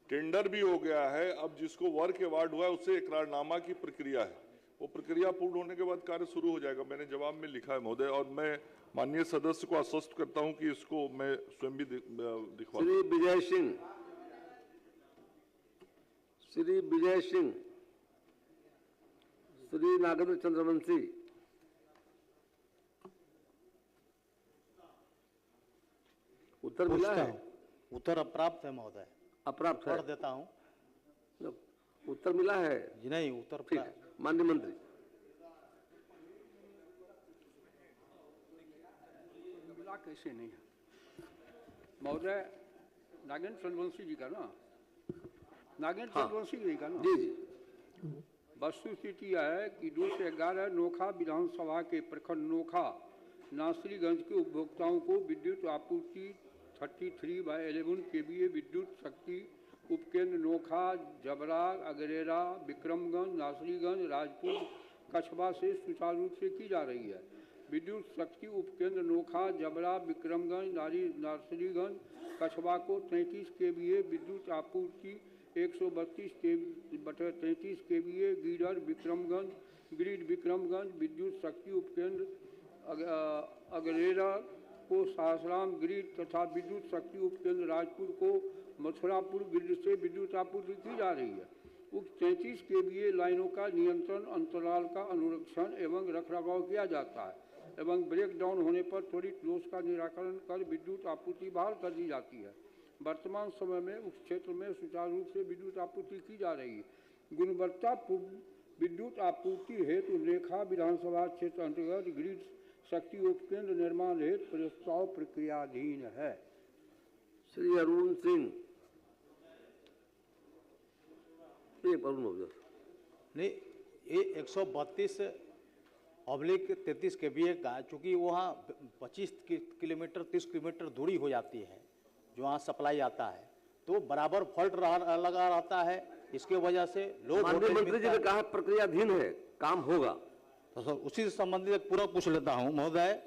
[SPEAKER 2] टेंडर भी हो गया है। अब जिसको वर्क अवार्ड हुआ है उससे इकरारनामा की प्रक्रिया है, वो प्रक्रिया पूर्ण होने के बाद कार्य शुरू हो जाएगा। मैंने जवाब में लिखा है महोदय, और मैं माननीय सदस्य को आश्वस्त करता हूं कि इसको मैं स्वयं भी दिखवा।
[SPEAKER 1] श्री विजय सिंह। श्री विजय सिंह। श्री नागेंद्र चंद्रवंशी। उत्तर मिला है?
[SPEAKER 6] उत्तर अप्राप्त है महोदय।
[SPEAKER 1] अप्राप्त है?
[SPEAKER 6] पढ़ देता हूँ।
[SPEAKER 1] उत्तर मिला है?
[SPEAKER 6] जी नहीं, उत्तर
[SPEAKER 1] ठीक है। माननीय मंत्री।
[SPEAKER 5] मिला कैसे नहीं है महोदय? नागेंद्र चंद्रवंशी जी का ना, नागेंद्र चंद्रवंशी जी का ना।
[SPEAKER 1] जी जी।
[SPEAKER 5] वस्तुस्थिति है कि 2 से 11 नोखा विधानसभा के प्रखंड नोखा नासरीगंज के उपभोक्ताओं को विद्युत आपूर्ति 33/11 केवीए विद्युत शक्ति उपकेंद्र नोखा, जबरा, अगरेरा, विक्रमगंज, नासरीगंज, राजपुर, कछवा से सुचारू रूप से की जा रही है। विद्युत शक्ति उपकेंद्र नोखा, जबरा, विक्रमगंज, नासरीगंज, कछवा को 33 केवीए विद्युत आपूर्ति 132/33 केवीए ग्रिड विक्रमगंज विद्युत शक्ति उपकेंद्र अगरेरा को सासाराम ग्रिड तथा विद्युत शक्ति उपकेंद्र राजपुर को मथुरापुर ग्रिड से विद्युत आपूर्ति की जा रही है। उक्त 33 केवीए लाइनों का नियंत्रण अंतराल का अनुरक्षण एवं रखरखाव किया जाता है एवं ब्रेक डाउन होने पर त्वरित दोष का निराकरण कर विद्युत आपूर्ति बहाल कर दी जाती है। वर्तमान समय में उस क्षेत्र में सुचारू रूप से विद्युत आपूर्ति की जा रही है। गुणवत्तापूर्ण विद्युत आपूर्ति हेतु रेखा विधानसभा क्षेत्र अंतर्गत ग्रिड शक्ति उपकेंद्र निर्माण हेतु प्रस्ताव प्रक्रियाधीन है।
[SPEAKER 1] श्री अरुण सिंह
[SPEAKER 6] नहीं, ये 132/33 केवीए का, चूँकि वहाँ 25 किलोमीटर 30 किलोमीटर दूरी हो जाती है जो वहाँ सप्लाई आता है, तो बराबर फॉल्ट लगा रहता है। इसके वजह से लोग
[SPEAKER 1] माननीय मंत्री जी ने कहा प्रक्रियाधीन है, काम होगा।
[SPEAKER 6] तो सर उसी से संबंधित एक पूरा पूछ लेता हूँ महोदय।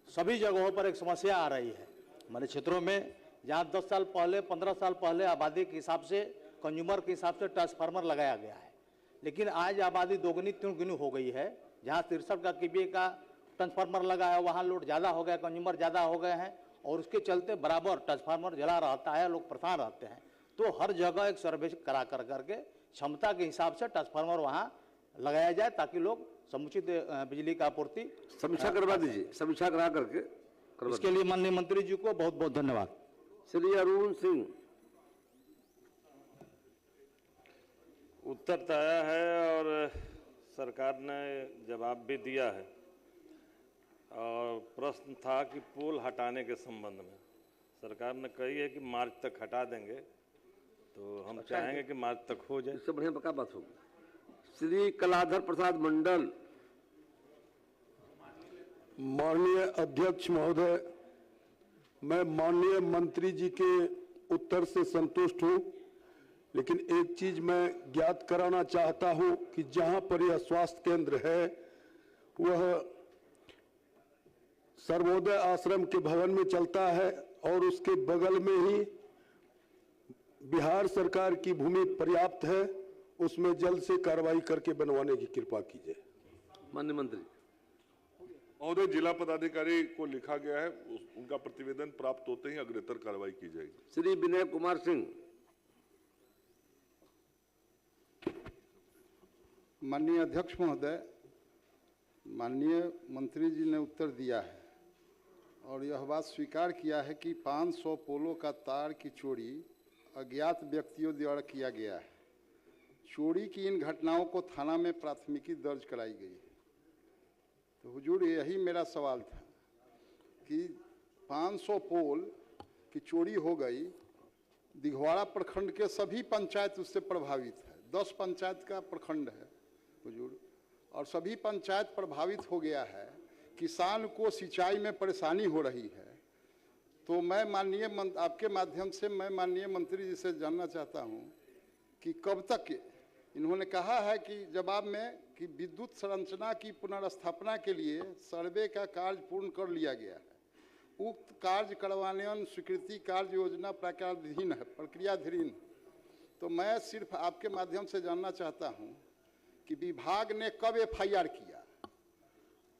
[SPEAKER 6] सभी जगहों पर एक समस्या आ रही है हमारे क्षेत्रों में, जहाँ 10 साल पहले 15 साल पहले आबादी के हिसाब से, कंज्यूमर के हिसाब से ट्रांसफार्मर लगाया गया है, लेकिन आज आबादी 2 गुनी 3 गुनी हो गई है। जहाँ 63 केवीए का ट्रांसफार्मर लगा है वहाँ लोड ज़्यादा हो गया, कंज्यूमर ज़्यादा हो गए हैं और उसके चलते बराबर ट्रांसफार्मर जला रहता है, लोग परेशान रहते हैं। तो हर जगह एक सर्वे करा करके क्षमता के हिसाब से ट्रांसफार्मर वहाँ लगाया जाए ताकि लोग समुचित बिजली का आपूर्ति
[SPEAKER 1] समीक्षा करवा दीजिए, समीक्षा करा करके
[SPEAKER 6] इसके लिए माननीय मंत्री जी को बहुत बहुत धन्यवाद।
[SPEAKER 1] श्री अरुण सिंह।
[SPEAKER 9] उत्तर तो आया है और सरकार ने जवाब भी दिया है और प्रश्न था कि पोल हटाने के संबंध में सरकार ने कही है कि मार्च तक हटा देंगे, तो हम चाहेंगे कि मार्च तक हो जाए।
[SPEAKER 1] इससे बढ़िया पक्का बात होगी। श्री कलाधर प्रसाद मंडल।
[SPEAKER 10] माननीय अध्यक्ष महोदय, मैं माननीय मंत्री जी के उत्तर से संतुष्ट हूं, लेकिन एक चीज मैं ज्ञात कराना चाहता हूं कि जहां पर यह स्वास्थ्य केंद्र है वह सर्वोदय आश्रम के भवन में चलता है और उसके बगल में ही बिहार सरकार की भूमि पर्याप्त है, उसमें जल्द से कार्रवाई करके बनवाने की कृपा कीजिए।
[SPEAKER 1] माननीय मंत्री
[SPEAKER 2] महोदय, जिला पदाधिकारी को लिखा गया है, उनका प्रतिवेदन प्राप्त होते ही अग्रेतर कार्रवाई की जाएगी।
[SPEAKER 1] श्री विनय कुमार सिंह।
[SPEAKER 23] माननीय अध्यक्ष महोदय, माननीय मंत्री जी ने उत्तर दिया है और यह बात स्वीकार किया है कि 500 पोलों का तार की चोरी अज्ञात व्यक्तियों द्वारा किया गया है। चोरी की इन घटनाओं को थाना में प्राथमिकी दर्ज कराई गई। तो हुजूर, यही मेरा सवाल था कि 500 पोल की चोरी हो गई, दिघवाड़ा प्रखंड के सभी पंचायत उससे प्रभावित है, 10 पंचायत का प्रखंड है हुजूर, और सभी पंचायत प्रभावित हो गया है, किसान को सिंचाई में परेशानी हो रही है। तो मैं आपके माध्यम से मैं माननीय मंत्री जी से जानना चाहता हूं कि कब तक, इन्होंने कहा है कि जवाब में कि विद्युत संरचना की पुनर्स्थापना के लिए सर्वे का कार्य पूर्ण कर लिया गया है। उक्त कार्य करवाने स्वीकृति कार्य योजना प्रक्रियाधीन। तो मैं सिर्फ आपके माध्यम से जानना चाहता हूं कि विभाग ने कब FIR किया,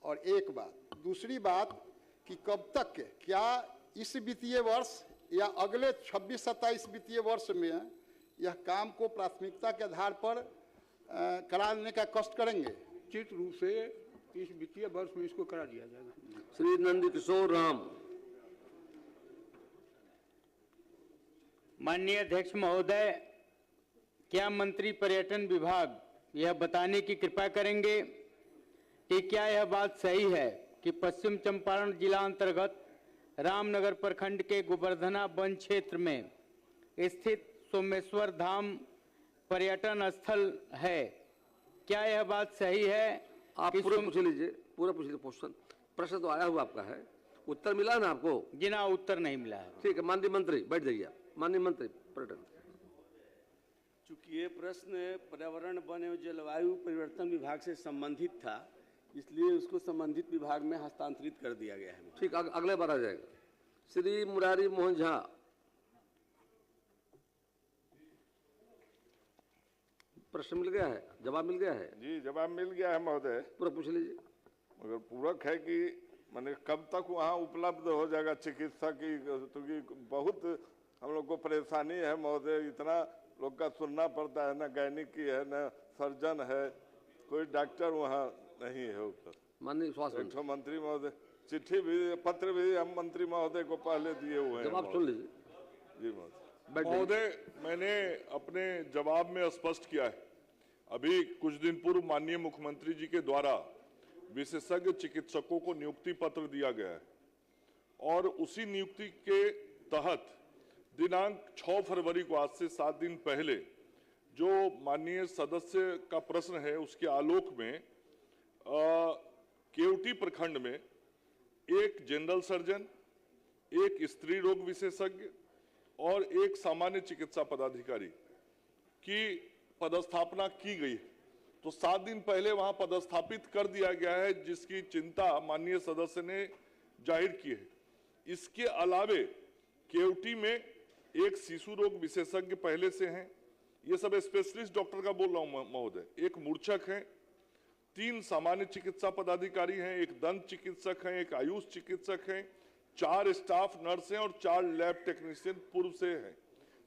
[SPEAKER 23] और एक बात। दूसरी बात कि कब तक, क्या इस वित्तीय वर्ष या अगले 26-27 वित्तीय वर्ष में यह काम को प्राथमिकता के आधार पर कराने का कष्ट करेंगे?
[SPEAKER 5] निश्चित रूप से इस वित्तीय वर्ष में इसको करा दिया जाएगा।
[SPEAKER 1] श्री नंद किशोर राम।
[SPEAKER 24] माननीय अध्यक्ष महोदय, क्या मंत्री पर्यटन विभाग यह बताने की कृपा करेंगे कि क्या यह बात सही है कि पश्चिम चंपारण जिला अंतर्गत रामनगर प्रखंड के गोवर्धना वन क्षेत्र में स्थित सोमेश्वर धाम पर्यटन स्थल है? क्या यह बात सही है?
[SPEAKER 1] आप पूरा पूछ लीजिए, पूरा पूछ लीजिए क्वेश्चन। प्रश्न तो आया हुआ आपका है, उत्तर मिला ना आपको?
[SPEAKER 24] जी ना, उत्तर नहीं मिला है।
[SPEAKER 1] ठीक है, माननीय मंत्री बैठ जाइए। माननीय मंत्री पर्यटन।
[SPEAKER 7] चूंकि ये प्रश्न पर्यावरण वन एवं जलवायु परिवर्तन विभाग से संबंधित था, इसलिए उसको संबंधित विभाग में हस्तांतरित कर दिया गया है।
[SPEAKER 1] ठीक, अगले बार आ जाएगा। श्री मुरारी मोहन झा। प्रश्न मिल गया है, जवाब मिल गया है?
[SPEAKER 2] जी, जवाब मिल गया है महोदय।
[SPEAKER 1] पूरा पूछ लीजिए।
[SPEAKER 2] मगर पूरक है कि माने कब तक वहाँ उपलब्ध हो जाएगा चिकित्सा की, क्योंकि बहुत हम लोग को परेशानी है महोदय। इतना लोग का सुनना पड़ता है, ना गैनिक की है, ना सर्जन है, कोई डॉक्टर वहाँ नहीं है उपलब्ध।
[SPEAKER 1] माननीय स्वास्थ्य
[SPEAKER 2] मंत्री महोदय, चिट्ठी भी पत्र भी हम मंत्री महोदय को पहले दिए हुए हैं।
[SPEAKER 1] जवाब सुन लीजिए।
[SPEAKER 2] जी महोदय, मैंने अपने जवाब में स्पष्ट किया है। अभी कुछ दिन पूर्व माननीय मुख्यमंत्री जी के द्वारा विशेषज्ञ चिकित्सकों को नियुक्ति पत्र दिया गया है और उसी नियुक्ति के तहत दिनांक 6 फरवरी को, आज से 7 दिन पहले, जो माननीय सदस्य का प्रश्न है उसके आलोक में केवटी प्रखंड में एक जनरल सर्जन, एक स्त्री रोग विशेषज्ञ और एक सामान्य चिकित्सा पदाधिकारी की पदस्थापना की गई है। तो 7 दिन पहले वहां पदस्थापित कर दिया गया है, जिसकी चिंता माननीय सदस्य ने जाहिर की है। इसके अलावे केवटी में एक शिशु रोग विशेषज्ञ पहले से हैं, ये सब स्पेशलिस्ट डॉक्टर का बोल रहा हूं महोदय। एक मूर्छक हैं, 3 सामान्य चिकित्सा पदाधिकारी हैं, एक दंत चिकित्सक हैं, एक आयुष चिकित्सक हैं, 4 स्टाफ नर्स हैं और 4 लैब टेक्नीशियन पूर्व से हैं।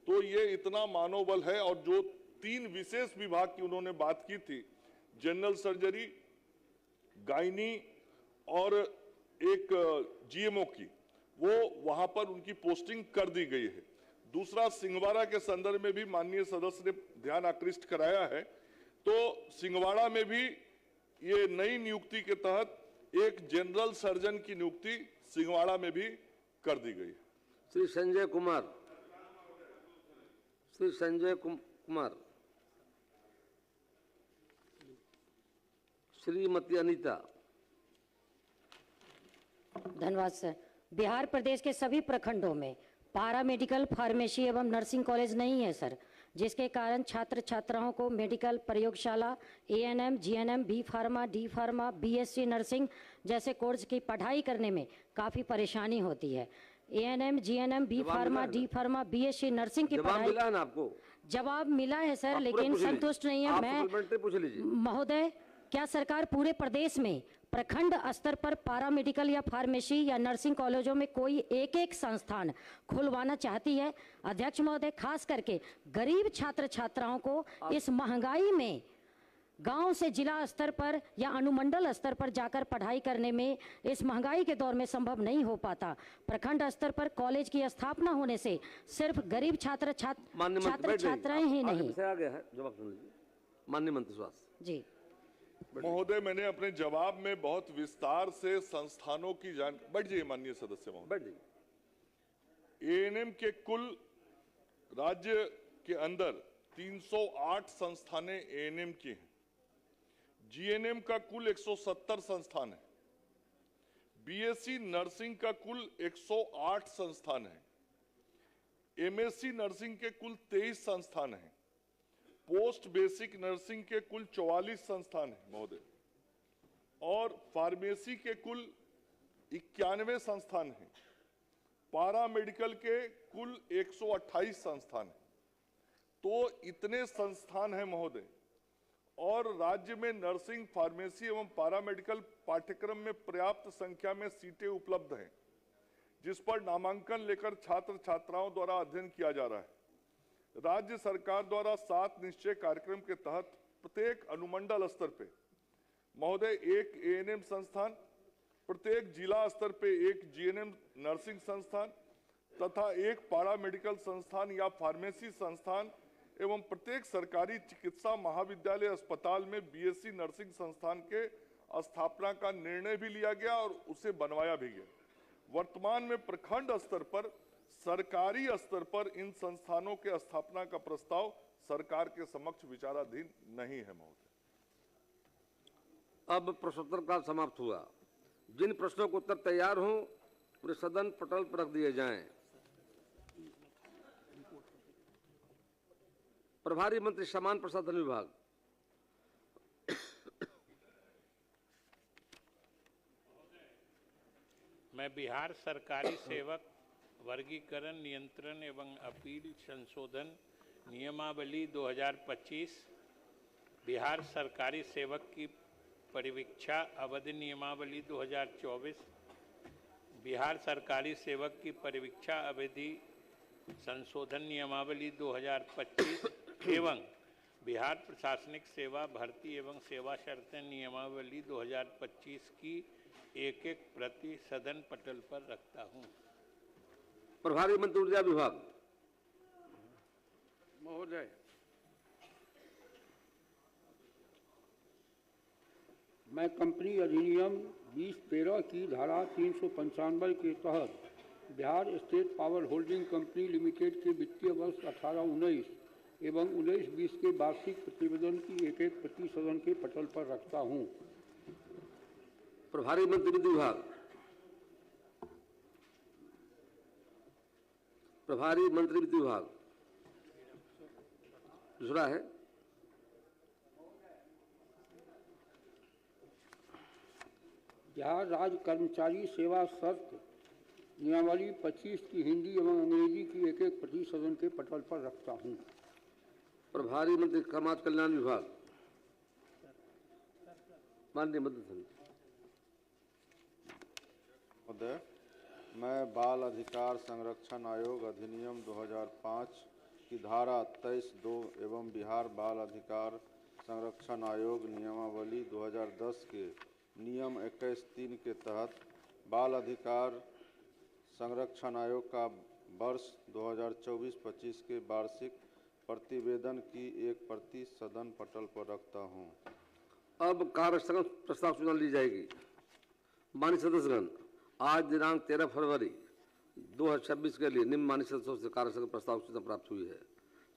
[SPEAKER 2] तो ये इतना मानव बल है। और जो 3 विशेष विभाग की उन्होंने बात की थी, जनरल सर्जरी, गायनी और एक जीएमओ की, वो वहां पर उनकी पोस्टिंग कर दी गई है। दूसरा, सिंहवाड़ा के संदर्भ में भी माननीय सदस्य ने ध्यान आकृष्ट कराया है। तो सिंहवाड़ा में भी ये नई नियुक्ति के तहत एक जनरल सर्जन की नियुक्ति सिंहवाड़ा में भी कर दी गई।
[SPEAKER 1] श्री संजय कुमार। श्री संजय कुमार। श्रीमती अनीता।
[SPEAKER 12] धन्यवाद सर। बिहार प्रदेश के सभी प्रखंडों में पारा मेडिकल, फार्मेसी एवं नर्सिंग कॉलेज नहीं है सर, जिसके कारण छात्र छात्राओं को मेडिकल, प्रयोगशाला, ANM, GNM, B pharma, D pharma, BSc nursing जैसे कोर्स की पढ़ाई करने में काफ़ी परेशानी होती है। ANM, GNM, B pharma, D pharma, BSc nursing की पढ़ाई
[SPEAKER 1] मिला है ना आपको?
[SPEAKER 12] जवाब मिला है सर, लेकिन संतुष्ट नहीं है। मैं महोदय, क्या सरकार पूरे प्रदेश में प्रखंड स्तर पर पारा मेडिकल या फार्मेसी या नर्सिंग कॉलेजों में कोई एक संस्थान खुलवाना चाहती है? अध्यक्ष महोदय, खास करके गरीब छात्र छात्राओं को इस महंगाई में गांव से जिला स्तर पर या अनुमंडल स्तर पर जाकर पढ़ाई करने में इस महंगाई के दौर में संभव नहीं हो पाता। प्रखंड स्तर पर कॉलेज की स्थापना होने से सिर्फ गरीब छात्र छात्राएं ही नहीं।
[SPEAKER 1] माननीय मंत्री स्वास्थ्य
[SPEAKER 12] जी।
[SPEAKER 2] महोदय, मैंने अपने जवाब में बहुत विस्तार से संस्थानों की बैठ जाइए माननीय सदस्य महोदय।
[SPEAKER 1] बैठ जाइए।
[SPEAKER 2] एएनएम के कुल राज्य के अंदर 308 संस्थानें एएनएम की हैं। जीएनएम का कुल 170 संस्थान है। बीएससी नर्सिंग का कुल 108 संस्थान है। एमएससी नर्सिंग के कुल 23 संस्थान हैं। पोस्ट बेसिक नर्सिंग के कुल 44 संस्थान हैं महोदय, और फार्मेसी के कुल 91 संस्थान हैं। पारा मेडिकल के कुल 128 संस्थान हैं। तो इतने संस्थान हैं महोदय, और राज्य में नर्सिंग, फार्मेसी एवं पारा मेडिकल पाठ्यक्रम में पर्याप्त संख्या में सीटें उपलब्ध हैं, जिस पर नामांकन लेकर छात्र छात्राओं द्वारा अध्ययन किया जा रहा है। राज्य सरकार द्वारा 7 निश्चय कार्यक्रम के तहत प्रत्येक अनुमंडल स्तर पे महोदय एक एएनएम संस्थान, प्रत्येक जिला स्तर पे एक जीएनएम नर्सिंग संस्थान तथा एक पारा मेडिकल संस्थान या फार्मेसी संस्थान एवं प्रत्येक सरकारी चिकित्सा महाविद्यालय अस्पताल में बीएससी नर्सिंग संस्थान के स्थापना का निर्णय भी लिया गया और उसे बनवाया भी गया। वर्तमान में प्रखंड स्तर पर, सरकारी स्तर पर इन संस्थानों के स्थापना का प्रस्ताव सरकार के समक्ष विचाराधीन नहीं है महोदय।
[SPEAKER 1] अब प्रश्नोत्तर काल समाप्त हुआ। जिन प्रश्नों के उत्तर तैयार हों पूरे सदन पटल पर रख दिए जाएं। प्रभारी मंत्री सामान्य प्रसाधन विभाग।
[SPEAKER 13] मैं बिहार सरकारी सेवक वर्गीकरण नियंत्रण एवं अपील संशोधन नियमावली 2025, बिहार सरकारी सेवक की परिवीक्षा अवधि नियमावली 2024, बिहार सरकारी सेवक की परिवीक्षा अवधि संशोधन नियमावली 2025 एवं बिहार प्रशासनिक सेवा भर्ती एवं सेवा शर्तें नियमावली 2025 की एक प्रति सदन पटल पर रखता हूं।
[SPEAKER 1] प्रभारी मंत्री ऊर्जा विभाग।
[SPEAKER 5] महोदय, मैं कंपनी अधिनियम 2013 की धारा 395 के तहत Bihar state power holding company limited के वित्तीय वर्ष 18-19 एवं 19-20 के वार्षिक प्रतिवेदन की एक प्रति सदन के पटल पर रखता हूं।
[SPEAKER 1] प्रभारी मंत्री विधि विभाग। प्रभारी मंत्री विधि विभाग। दूसरा है
[SPEAKER 5] बिहार राज्य कर्मचारी सेवा शर्त नियमावली 25 की हिंदी एवं अंग्रेजी की एक प्रति सदन के पटल पर रखता हूं।
[SPEAKER 1] प्रभारी मंत्री समाज कल्याण विभाग। माननीय मंत्री
[SPEAKER 23] महोदय, मैं बाल अधिकार संरक्षण आयोग अधिनियम 2005 की धारा 23(2) एवं बिहार बाल अधिकार संरक्षण आयोग नियमावली 2010 के नियम 21(3) के तहत बाल अधिकार संरक्षण आयोग का वर्ष 2024-25 के वार्षिक प्रतिवेदन की एक प्रति सदन पटल पर रखता हूं।
[SPEAKER 1] अब कार्यस्थगन प्रस्ताव सूचना ली जाएगी। माननीय सदस्यगण, आज दिनांक 13 फरवरी 2026 के लिए निम्न माननीय सदस्यों से कार्यस्थगन प्रस्ताव सूचना प्राप्त हुई है।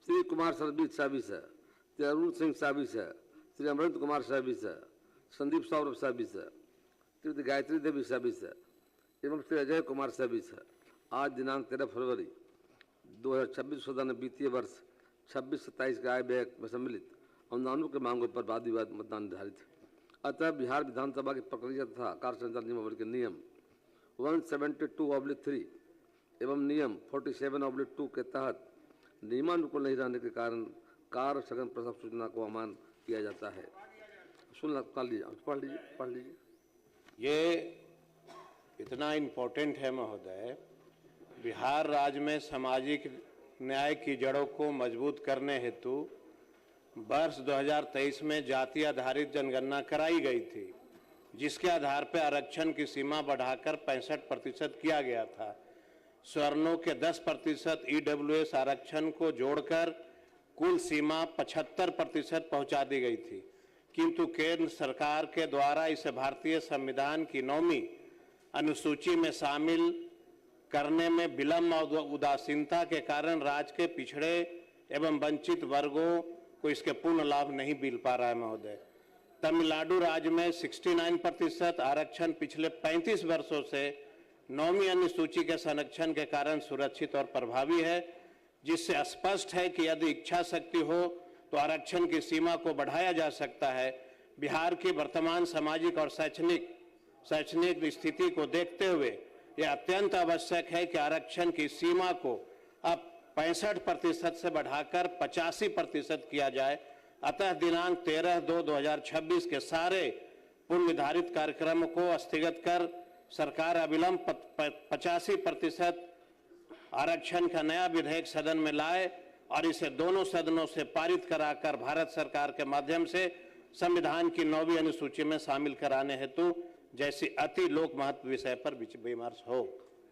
[SPEAKER 1] श्री कुमार सरबीत साबिस है, श्री अरुण सिंह साबिस है, श्री अमृत कुमार साबिस है, संदीप सौरभ साबिस है, श्रीमती गायत्री देवी साबिस है एवं श्री अजय कुमार साबिस है। आज दिनांक 13 फरवरी 2026 सदन वित्तीय वर्ष 26-27 के आय व्यय में सम्मिलित अनुदानों के मांगों पर वाद विवाद मतदान निर्धारित है। अतः बिहार विधानसभा की प्रक्रिया तथा कार्य संचालन नियमावली के नियम 172/3 एवं नियम 47/2 के तहत नियमानुकूल नहीं रहने के कारण कार्य स्थगन प्रस्ताव सूचना को अमान किया जाता है। सुन लीजिए, पढ़ लीजिए।
[SPEAKER 14] ये इतना इम्पोर्टेंट है महोदय। बिहार राज्य में सामाजिक न्याय की जड़ों को मजबूत करने हेतु वर्ष 2023 में जाति आधारित जनगणना कराई गई थी, जिसके आधार पर आरक्षण की सीमा बढ़ाकर 65% किया गया था। स्वर्णों के 10% EWS आरक्षण को जोड़कर कुल सीमा 75% पहुंचा दी गई थी, किंतु केंद्र सरकार के द्वारा इसे भारतीय संविधान की 9वीं अनुसूची में शामिल करने में विलंब और उदासीनता के कारण राज्य के पिछड़े एवं वंचित वर्गों को इसके पूर्ण लाभ नहीं मिल पा रहा है महोदय। तमिलनाडु राज्य में 69% आरक्षण पिछले 35 वर्षों से 9वीं अनुसूची के संरक्षण के कारण सुरक्षित और प्रभावी है, जिससे स्पष्ट है कि यदि इच्छा शक्ति हो तो आरक्षण की सीमा को बढ़ाया जा सकता है। बिहार की वर्तमान सामाजिक और शैक्षणिक स्थिति को देखते हुए यह अत्यंत आवश्यक है कि आरक्षण की सीमा को अब 65% से बढ़ाकर 85% किया जाए। अतः दिनांक 13/2/2026 के सारे पूर्व निर्धारित कार्यक्रमों को स्थगित कर सरकार अविलंब 85% आरक्षण का नया विधेयक सदन में लाए और इसे दोनों सदनों से पारित कराकर भारत सरकार के माध्यम से संविधान की 9वीं अनुसूची में शामिल कराने हेतु जैसी अति लोक महत्व विषय पर विमर्श हो।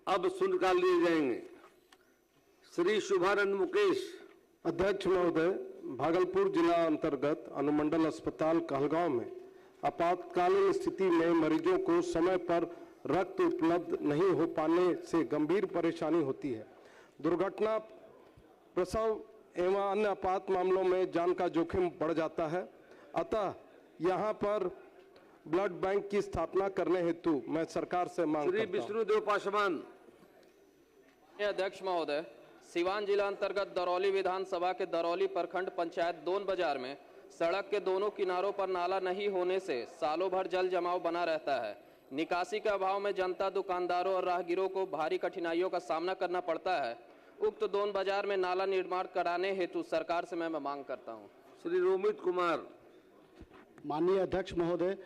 [SPEAKER 1] अब सुनकर लिए जाएंगे। श्री शुभानंद मुकेश।
[SPEAKER 10] अध्यक्ष महोदय, भागलपुर जिला अंतर्गत अनुमंडल अस्पताल कहलगांव में आपातकालीन स्थिति में मरीजों को समय पर रक्त उपलब्ध नहीं हो पाने से गंभीर परेशानी होती है। दुर्घटना, प्रसव एवं अन्य आपात मामलों में जान का जोखिम बढ़ जाता है। अतः यहाँ पर
[SPEAKER 22] ब्लड बैंक की स्थापना करने हेतु मैं सरकार से मांग
[SPEAKER 1] श्री
[SPEAKER 22] करता हूं।
[SPEAKER 1] विष्णुदेव पासवान।
[SPEAKER 15] अध्यक्ष महोदय, सिवान जिला अंतर्गत दरौली विधानसभा के दरौली प्रखंड पंचायत दोन बाजार में सड़क के दोनों किनारों पर नाला नहीं होने से सालों भर जल जमाव बना रहता है। निकासी के अभाव में जनता, दुकानदारों और राहगीरों को भारी कठिनाइयों का सामना करना पड़ता है। उक्त दोन बाजार में नाला निर्माण कराने हेतु सरकार से मैं मांग करता हूं।
[SPEAKER 1] श्री रोमित कुमार।
[SPEAKER 6] माननीय अध्यक्ष महोदय,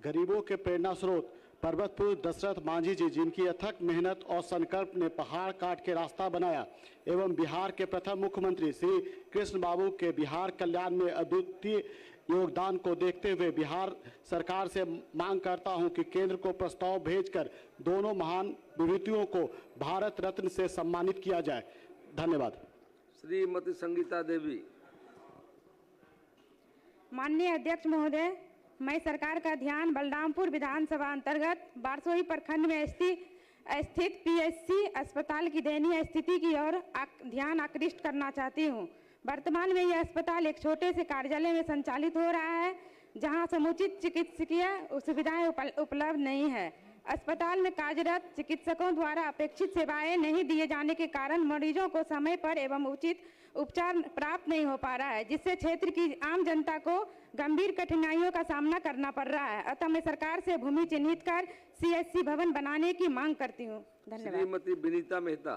[SPEAKER 6] गरीबों के प्रेरणा स्रोत पर्वतपुर दशरथ मांझी जी, जिनकी अथक मेहनत और संकल्प ने पहाड़ काट के रास्ता बनाया एवं बिहार के प्रथम मुख्यमंत्री श्री कृष्ण बाबू के बिहार कल्याण में अद्वितीय योगदान को देखते हुए बिहार सरकार से मांग करता हूं कि केंद्र को प्रस्ताव भेजकर दोनों महान विभूतियों को भारत रत्न से सम्मानित किया जाए। धन्यवाद।
[SPEAKER 1] श्रीमती संगीता देवी।
[SPEAKER 16] माननीय अध्यक्ष महोदय, मैं सरकार का ध्यान बलरामपुर विधानसभा अंतर्गत बारसोई प्रखंड में स्थित पीएचसी अस्पताल की दयनीय स्थिति की ओर ध्यान आकृष्ट करना चाहती हूं। वर्तमान में यह अस्पताल एक छोटे से कार्यालय में संचालित हो रहा है, जहां समुचित चिकित्सकीय सुविधाएं उपलब्ध नहीं है। अस्पताल में कार्यरत चिकित्सकों द्वारा अपेक्षित सेवाएं नहीं दिए जाने के कारण मरीजों को समय पर एवं उचित उपचार प्राप्त नहीं हो पा रहा है, जिससे क्षेत्र की आम जनता को गंभीर कठिनाइयों का सामना करना पड़ रहा है। अतः मैं सरकार से भूमि चिन्हित कर सीएचसी भवन बनाने की मांग करती हूँ। धन्यवाद।
[SPEAKER 1] श्रीमती विनीता मेहता।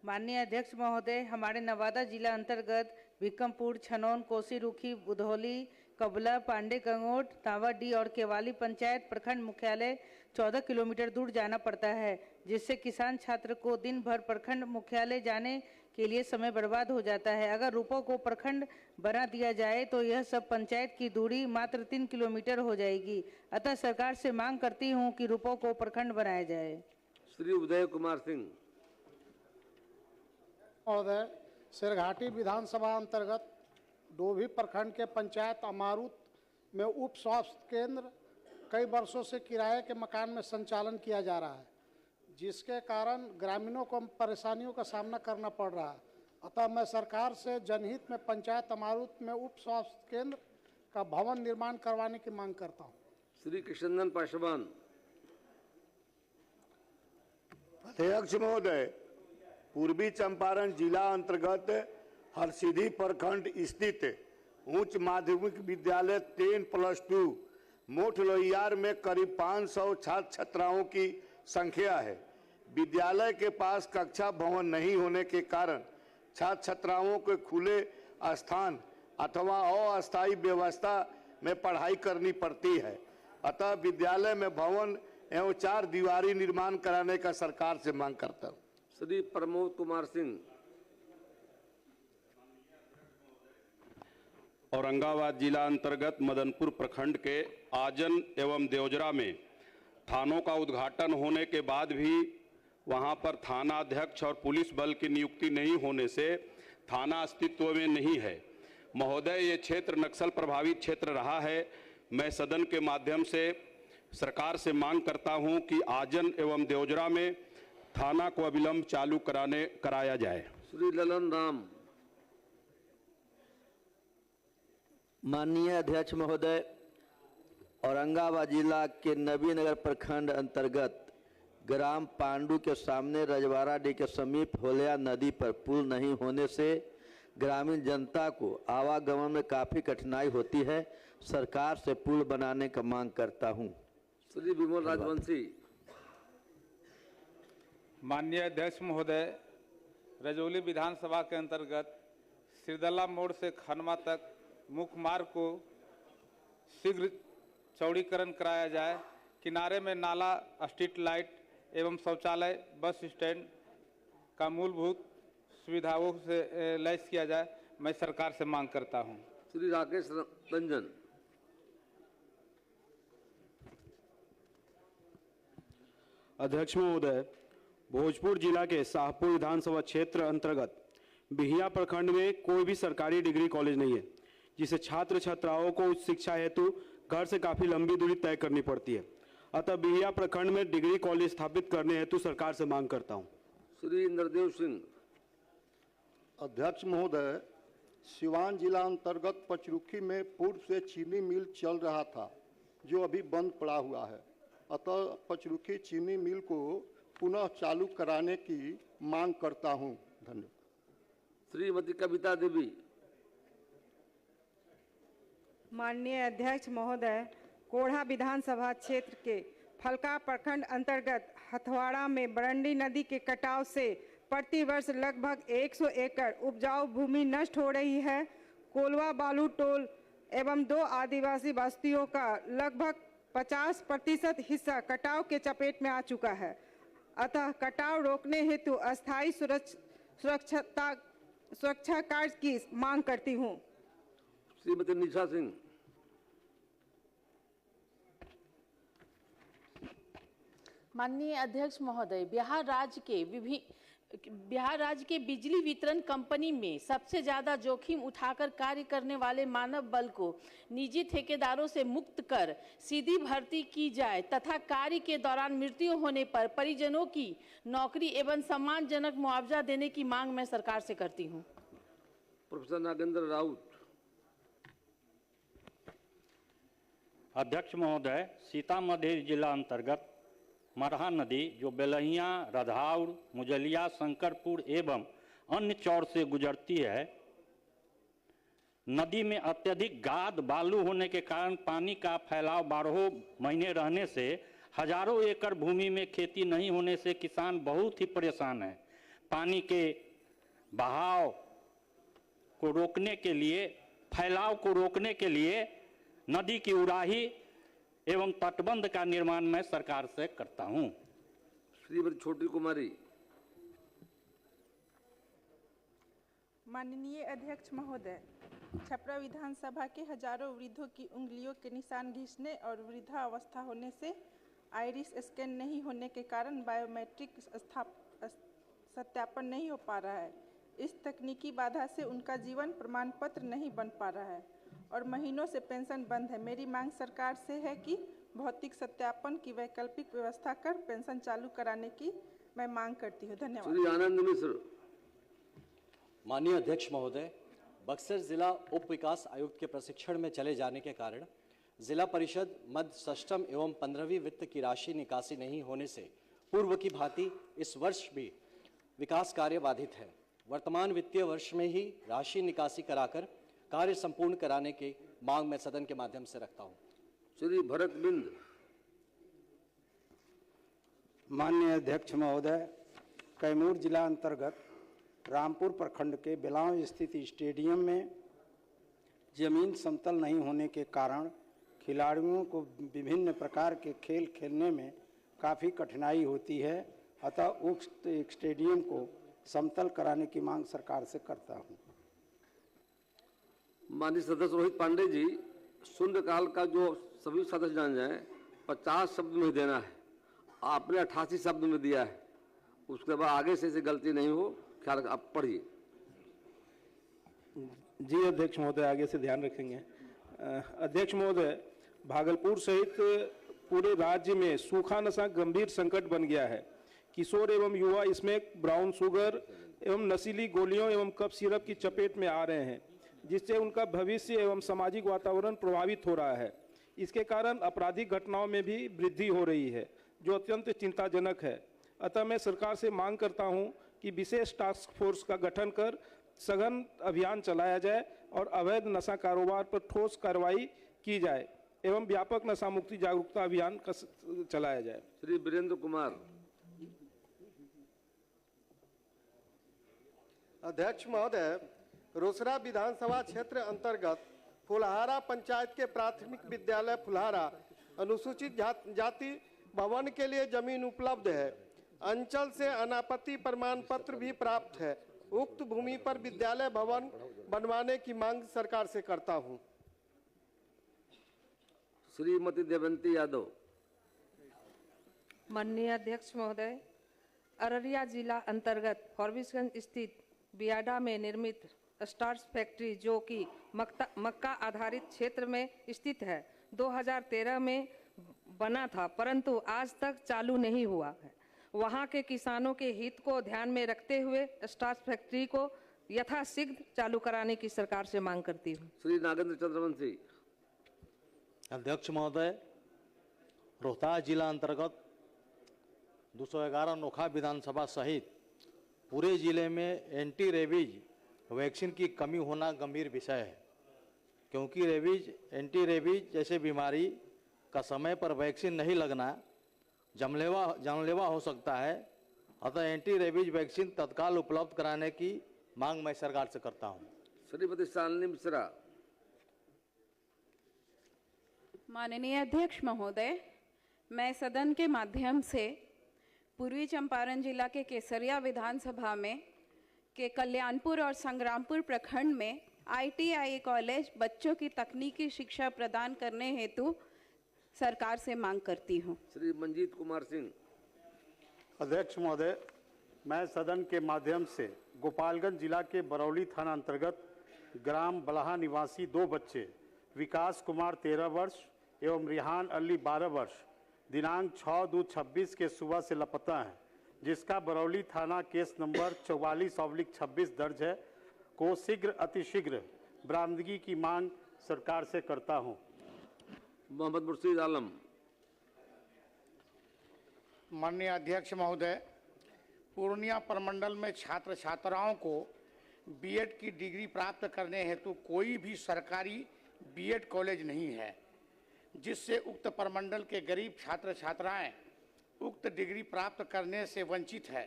[SPEAKER 18] माननीय अध्यक्ष महोदय, हमारे नवादा जिला अंतर्गत भिकमपुर, छनौन, कोसी रुखी, बुधौली, कबला, पांडे गंगोट, तावाडी और केवाली पंचायत प्रखंड मुख्यालय 14 किलोमीटर दूर जाना पड़ता है, जिससे किसान छात्र को दिन भर प्रखंड मुख्यालय जाने के लिए समय बर्बाद हो जाता है। अगर रूपों को प्रखंड बना दिया जाए तो यह सब पंचायत की दूरी मात्र 3 किलोमीटर हो जाएगी। अतः सरकार से मांग करती हूं कि रूपों को प्रखंड बनाया जाए।
[SPEAKER 1] श्री उदय कुमार सिंह।
[SPEAKER 17] महोदय, सिरघाटी विधानसभा अंतर्गत डोभी प्रखंड के पंचायत अमारुत में उप स्वास्थ्य केंद्र कई वर्षों से किराए के मकान में संचालन किया जा रहा है, जिसके कारण ग्रामीणों को परेशानियों का सामना करना पड़ रहा है। अतः मैं सरकार से जनहित में पंचायत अमारुत में उप स्वास्थ्य केंद्र का भवन निर्माण करवाने की मांग करता हूँ।
[SPEAKER 1] श्री कृष्णनंदन पासवान।
[SPEAKER 3] अध्यक्ष महोदय, पूर्वी चंपारण जिला अंतर्गत हरसिद्धि प्रखंड स्थित उच्च माध्यमिक विद्यालय 10+2 मोठ लोहियार में करीब 500 छात्र छात्राओं की संख्या है। विद्यालय के पास कक्षा भवन नहीं होने के कारण छात्र छात्राओं को खुले स्थान अथवा अस्थायी व्यवस्था में पढ़ाई करनी पड़ती है। अतः विद्यालय में भवन एवं 4 दीवारी निर्माण कराने का सरकार से मांग करता हूँ।
[SPEAKER 1] श्री प्रमोद कुमार सिंह।
[SPEAKER 19] औरंगाबाद जिला अंतर्गत मदनपुर प्रखंड के आजन एवं देवजरा में थानों का उद्घाटन होने के बाद भी वहां पर थाना अध्यक्ष और पुलिस बल की नियुक्ति नहीं होने से थाना अस्तित्व में नहीं है। महोदय, ये क्षेत्र नक्सल प्रभावित क्षेत्र रहा है। मैं सदन के माध्यम से सरकार से मांग करता हूं कि आजन एवं देवजरा में थाना को अविलंब चालू कराया जाए।
[SPEAKER 1] श्री ललन राम।
[SPEAKER 25] माननीय अध्यक्ष महोदय, औरंगाबाद जिला के नबीनगर प्रखंड अंतर्गत ग्राम पांडू के सामने रजवाड़ाडीह के समीप होलिया नदी पर पुल नहीं होने से ग्रामीण जनता को आवागमन में काफी कठिनाई होती है। सरकार से पुल बनाने का मांग करता हूं।
[SPEAKER 1] श्री विमल राजवंशी।
[SPEAKER 26] माननीय अध्यक्ष महोदय, रजौली विधानसभा के अंतर्गत सिरदला मोड़ से खनमा तक मुख्य मार्ग को शीघ्र चौड़ीकरण कराया जाए। किनारे में नाला, स्ट्रीट लाइट एवं शौचालय, बस स्टैंड का मूलभूत सुविधाओं से लैस किया जाए। मैं सरकार से मांग करता हूं।
[SPEAKER 1] श्री राकेश रंजन।
[SPEAKER 27] अध्यक्ष महोदय, भोजपुर जिला के शाहपुर विधानसभा क्षेत्र अंतर्गत बिहिया प्रखंड में कोई भी सरकारी डिग्री कॉलेज नहीं है, जिसे छात्र छात्राओं को उच्च शिक्षा हेतु घर से काफी लंबी दूरी तय करनी पड़ती है। अतः बिहिया प्रखंड में डिग्री कॉलेज स्थापित करने हेतु सरकार से मांग करता हूं।
[SPEAKER 1] श्री इंद्रदेव सिंह।
[SPEAKER 3] अध्यक्ष महोदय, सिवान जिला अंतर्गत पचरुखी में पूर्व से चीनी मिल चल रहा था जो अभी बंद पड़ा हुआ है, अतः पचरुखी चीनी मिल को पुनः चालू कराने की मांग करता हूं। धन्यवाद।
[SPEAKER 1] श्रीमती कविता देवी।
[SPEAKER 16] माननीय अध्यक्ष महोदय, कोढ़ा विधानसभा क्षेत्र के फलका प्रखंड अंतर्गत हथवाड़ा में बरंडी नदी के कटाव से प्रतिवर्ष लगभग 100 एकड़ उपजाऊ भूमि नष्ट हो रही है। कोलवा बालू टोल एवं 2 आदिवासी बस्तियों का लगभग 50% हिस्सा कटाव के चपेट में आ चुका है। अतः कटाव रोकने हेतु अस्थायी सुरक्षा कार्य की मांग करती हूँ।
[SPEAKER 1] श्रीमती निशा सिंह।
[SPEAKER 4] माननीय अध्यक्ष महोदय, बिहार राज्य के बिजली वितरण कंपनी में सबसे ज्यादा जोखिम उठाकर कार्य करने वाले मानव बल को निजी ठेकेदारों से मुक्त कर सीधी भर्ती की जाए तथा कार्य के दौरान मृत्यु होने पर परिजनों की नौकरी एवं सम्मानजनक मुआवजा देने की मांग मैं सरकार से करती हूं।
[SPEAKER 1] प्रोफेसर नागेंद्र राउत।
[SPEAKER 8] अध्यक्ष महोदय, सीतामढ़ी जिला अंतर्गत मरहा नदी जो बेलहिया, रधाउर, मुजलिया, शंकरपुर एवं अन्य चौर से गुजरती है, नदी में अत्यधिक गाद बालू होने के कारण पानी का फैलाव 12 महीने रहने से हजारों एकड़ भूमि में खेती नहीं होने से किसान बहुत ही परेशान है। पानी के बहाव को रोकने के लिए, फैलाव को रोकने के लिए नदी की उड़ाही एवं तटबंध का निर्माण मैं सरकार से करता हूं।
[SPEAKER 1] श्रीमती छोटी कुमारी।
[SPEAKER 9] माननीय अध्यक्ष महोदय, छपरा विधानसभा के हजारों वृद्धों की उंगलियों के निशान घिसने और वृद्धावस्था होने से आइरिस स्कैन नहीं होने के कारण बायोमेट्रिक सत्यापन नहीं हो पा रहा है। इस तकनीकी बाधा से उनका जीवन प्रमाण पत्र नहीं बन पा रहा है और महीनों से पेंशन बंद है। मेरी मांग सरकार से है कि भौतिक सत्यापन की वैकल्पिक व्यवस्था कर पेंशन चालू कराने की मैं मांग करती हूँ। धन्यवाद।
[SPEAKER 1] श्री आनंद मिश्र।
[SPEAKER 11] माननीय अध्यक्ष महोदय, बक्सर जिला उप विकास आयुक्त के प्रशिक्षण में चले जाने के कारण जिला परिषद मध्य षष्ठम एवं 15वीं वित्त की राशि निकासी नहीं होने से पूर्व की भांति इस वर्ष भी विकास कार्य बाधित है। वर्तमान वित्तीय वर्ष में ही राशि निकासी कराकर कार्य संपूर्ण कराने की मांग मैं सदन के माध्यम से रखता हूं।
[SPEAKER 1] श्री भरत बिंद।
[SPEAKER 20] माननीय अध्यक्ष महोदय, कैमूर जिला अंतर्गत रामपुर प्रखंड के बेलाव स्थित स्टेडियम में जमीन समतल नहीं होने के कारण खिलाड़ियों को विभिन्न प्रकार के खेल खेलने में काफ़ी कठिनाई होती है। अतः उक्त स्टेडियम को समतल कराने की मांग सरकार से करता हूं।
[SPEAKER 1] माननीय सदस्य रोहित पांडे जी, शून्यकाल का जो सभी सदस्य जान जाएं 50 शब्द में देना है, आपने 88 शब्द में दिया है। उसके बाद आगे से गलती नहीं हो, ख्याल आप पढ़िए।
[SPEAKER 27] जी अध्यक्ष महोदय, आगे से ध्यान रखेंगे। अध्यक्ष महोदय, भागलपुर सहित पूरे राज्य में सूखा नशा गंभीर संकट बन गया है। किशोर एवं युवा इसमें ब्राउन शुगर एवं नशीली गोलियों एवं कफ सिरप की चपेट में आ रहे हैं, जिससे उनका भविष्य एवं सामाजिक वातावरण प्रभावित हो रहा है। इसके कारण आपराधिक घटनाओं में भी वृद्धि हो रही है, जो अत्यंत चिंताजनक है। अतः मैं सरकार से मांग करता हूं कि विशेष टास्क फोर्स का गठन कर सघन अभियान चलाया जाए और अवैध नशा कारोबार पर ठोस कार्रवाई की जाए एवं व्यापक नशा मुक्ति जागरूकता अभियान चलाया जाए।
[SPEAKER 1] श्री वीरेंद्र कुमार।
[SPEAKER 21] अध्यक्ष महोदय, रोसड़ा विधानसभा क्षेत्र अंतर्गत फुलहारा पंचायत के प्राथमिक विद्यालय फुलहारा अनुसूचित जाति भवन के लिए जमीन उपलब्ध है। अंचल से अनापत्ति प्रमाण पत्र भी प्राप्त है। उक्त भूमि पर विद्यालय भवन बनवाने की मांग सरकार से करता हूं।
[SPEAKER 1] श्रीमती देवंती यादव।
[SPEAKER 18] माननीय अध्यक्ष महोदय, अररिया जिला अंतर्गत फॉरबिसगंज स्थित बियाडा में निर्मित स्टार्स फैक्ट्री, जो कि मक्का आधारित क्षेत्र में स्थित है, 2013 में बना था, परंतु आज तक चालू नहीं हुआ है। वहां के किसानों के हित को ध्यान में रखते हुए स्टार्स फैक्ट्री को
[SPEAKER 2] यथाशीघ्र चालू कराने की सरकार से मांग करती हूँ।
[SPEAKER 1] श्री नागेंद्र चंद्रवंशी।
[SPEAKER 5] अध्यक्ष महोदय, रोहतास जिला अंतर्गत 211 नोखा विधानसभा सहित पूरे जिले में एंटी रेबीज वैक्सीन की कमी होना गंभीर विषय है, क्योंकि एंटी रेबीज जैसे बीमारी का समय पर वैक्सीन नहीं लगना जानलेवा हो सकता है। अतः एंटी रेबीज वैक्सीन तत्काल उपलब्ध कराने की मांग मैं सरकार से करता हूं।
[SPEAKER 1] श्रीमती शालिनी मिश्रा।
[SPEAKER 7] माननीय अध्यक्ष महोदय, मैं सदन के माध्यम से पूर्वी चंपारण जिला के केसरिया विधानसभा में के कल्याणपुर और संग्रामपुर प्रखंड में ITI कॉलेज बच्चों की तकनीकी शिक्षा प्रदान करने हेतु सरकार से मांग करती हूं।
[SPEAKER 1] श्री मंजीत कुमार सिंह।
[SPEAKER 6] अध्यक्ष महोदय, मैं सदन के माध्यम से गोपालगंज जिला के बरौली थाना अंतर्गत ग्राम बलहा निवासी 2 बच्चे विकास कुमार 13 वर्ष एवं रिहान अली 12 वर्ष दिनांक 6/2/26 के सुबह से लापता हैं, जिसका बरौली थाना केस नंबर 44/26 दर्ज है, को अतिशीघ्र बरामदगी की मांग सरकार से करता हूं।
[SPEAKER 1] मोहम्मद मुर्शीद आलम।
[SPEAKER 17] माननीय अध्यक्ष महोदय, पूर्णिया प्रमंडल में छात्र छात्राओं को बीएड की डिग्री प्राप्त करने हेतु कोई भी सरकारी बीएड कॉलेज नहीं है, जिससे उक्त प्रमंडल के गरीब छात्र छात्राएं उक्त डिग्री प्राप्त करने से वंचित है।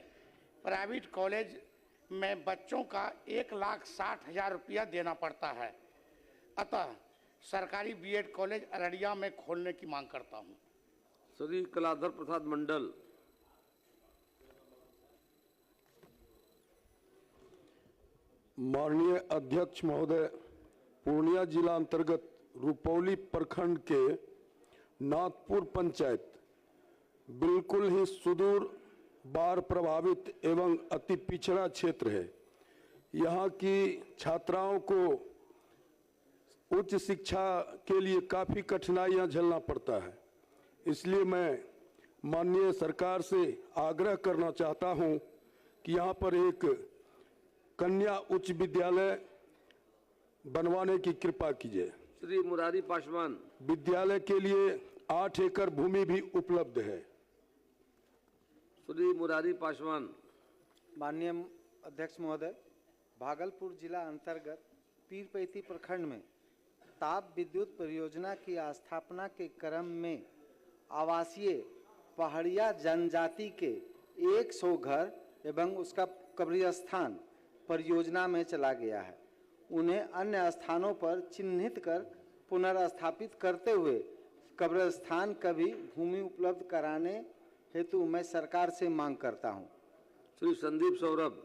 [SPEAKER 17] प्राइवेट कॉलेज में बच्चों का 1,60,000 रुपया देना पड़ता है। अतः सरकारी बीएड कॉलेज अररिया में खोलने की मांग करता हूं।
[SPEAKER 1] श्री कलाधर प्रसाद मंडल।
[SPEAKER 10] माननीय अध्यक्ष महोदय, पूर्णिया जिला अंतर्गत रुपौली प्रखंड के नाथपुर पंचायत बिल्कुल ही सुदूर बाढ़ प्रभावित एवं अति पिछड़ा क्षेत्र है। यहाँ की छात्राओं को उच्च शिक्षा के लिए काफ़ी कठिनाइयाँ झेलना पड़ता है। इसलिए मैं माननीय सरकार से आग्रह करना चाहता हूँ कि यहाँ पर एक कन्या उच्च विद्यालय बनवाने की कृपा कीजिए।
[SPEAKER 1] श्री मुरारी पासवान।
[SPEAKER 10] विद्यालय के लिए 8 एकड़ भूमि भी उपलब्ध है।
[SPEAKER 1] श्री मुरारी पासवान।
[SPEAKER 12] माननीय अध्यक्ष महोदय, भागलपुर जिला अंतर्गत पीरपैती प्रखंड में ताप विद्युत परियोजना की स्थापना के क्रम में आवासीय पहाड़िया जनजाति के 100 घर एवं उसका कब्रिस्तान परियोजना में चला गया है। उन्हें अन्य स्थानों पर चिन्हित कर पुनर्स्थापित करते हुए कब्रिस्तान का भी भूमि उपलब्ध कराने हेतु मैं सरकार से मांग करता हूं।
[SPEAKER 1] श्री संदीप सौरभ।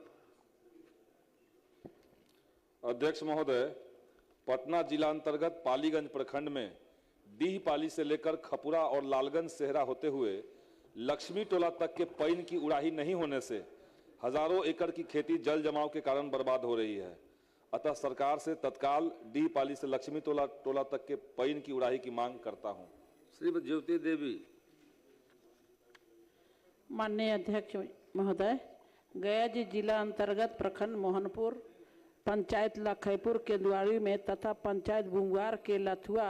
[SPEAKER 13] अध्यक्ष महोदय, पटना जिला अंतर्गत पालीगंज प्रखंड में डीह पाली से लेकर खपुरा और लालगंज सेहरा होते हुए लक्ष्मी टोला तक के पईन की उड़ाही नहीं होने से हजारों एकड़ की खेती जल जमाव के कारण बर्बाद हो रही है। अतः सरकार से तत्काल डीह पाली से लक्ष्मी टोला तक के पईन की उड़ाही की मांग करता हूं।
[SPEAKER 1] श्रीमती ज्योति देवी।
[SPEAKER 23] माननीय अध्यक्ष महोदय, गया जिला अंतर्गत प्रखंड मोहनपुर पंचायत लखईपुर के द्वारी में तथा पंचायत बुंगार के लथुआ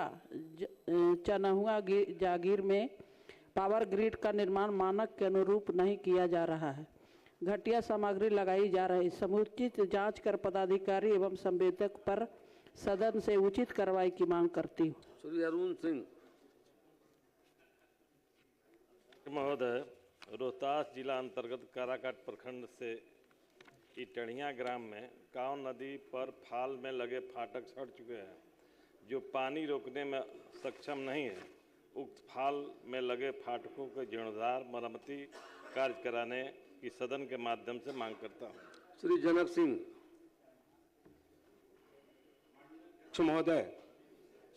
[SPEAKER 23] चनहुआ जागीर में पावर ग्रिड का निर्माण मानक के अनुरूप नहीं किया जा रहा है। घटिया सामग्री लगाई जा रही। समुचित जांच कर पदाधिकारी एवं संवेदक पर सदन से उचित कार्रवाई की मांग करती हूँ।
[SPEAKER 1] श्री अरुण सिंह।
[SPEAKER 24] महोदय, रोहतास जिला अंतर्गत काराकाट प्रखंड से इटढ़िया ग्राम में काव नदी पर फाल में लगे फाटक सड़ चुके हैं, जो पानी रोकने में सक्षम नहीं है। उक्त फाल में लगे फाटकों के जीर्णोद्धार मरम्मती कार्य कराने की सदन के माध्यम से मांग करता हूं।
[SPEAKER 1] श्री जनक सिंह।
[SPEAKER 28] महोदय,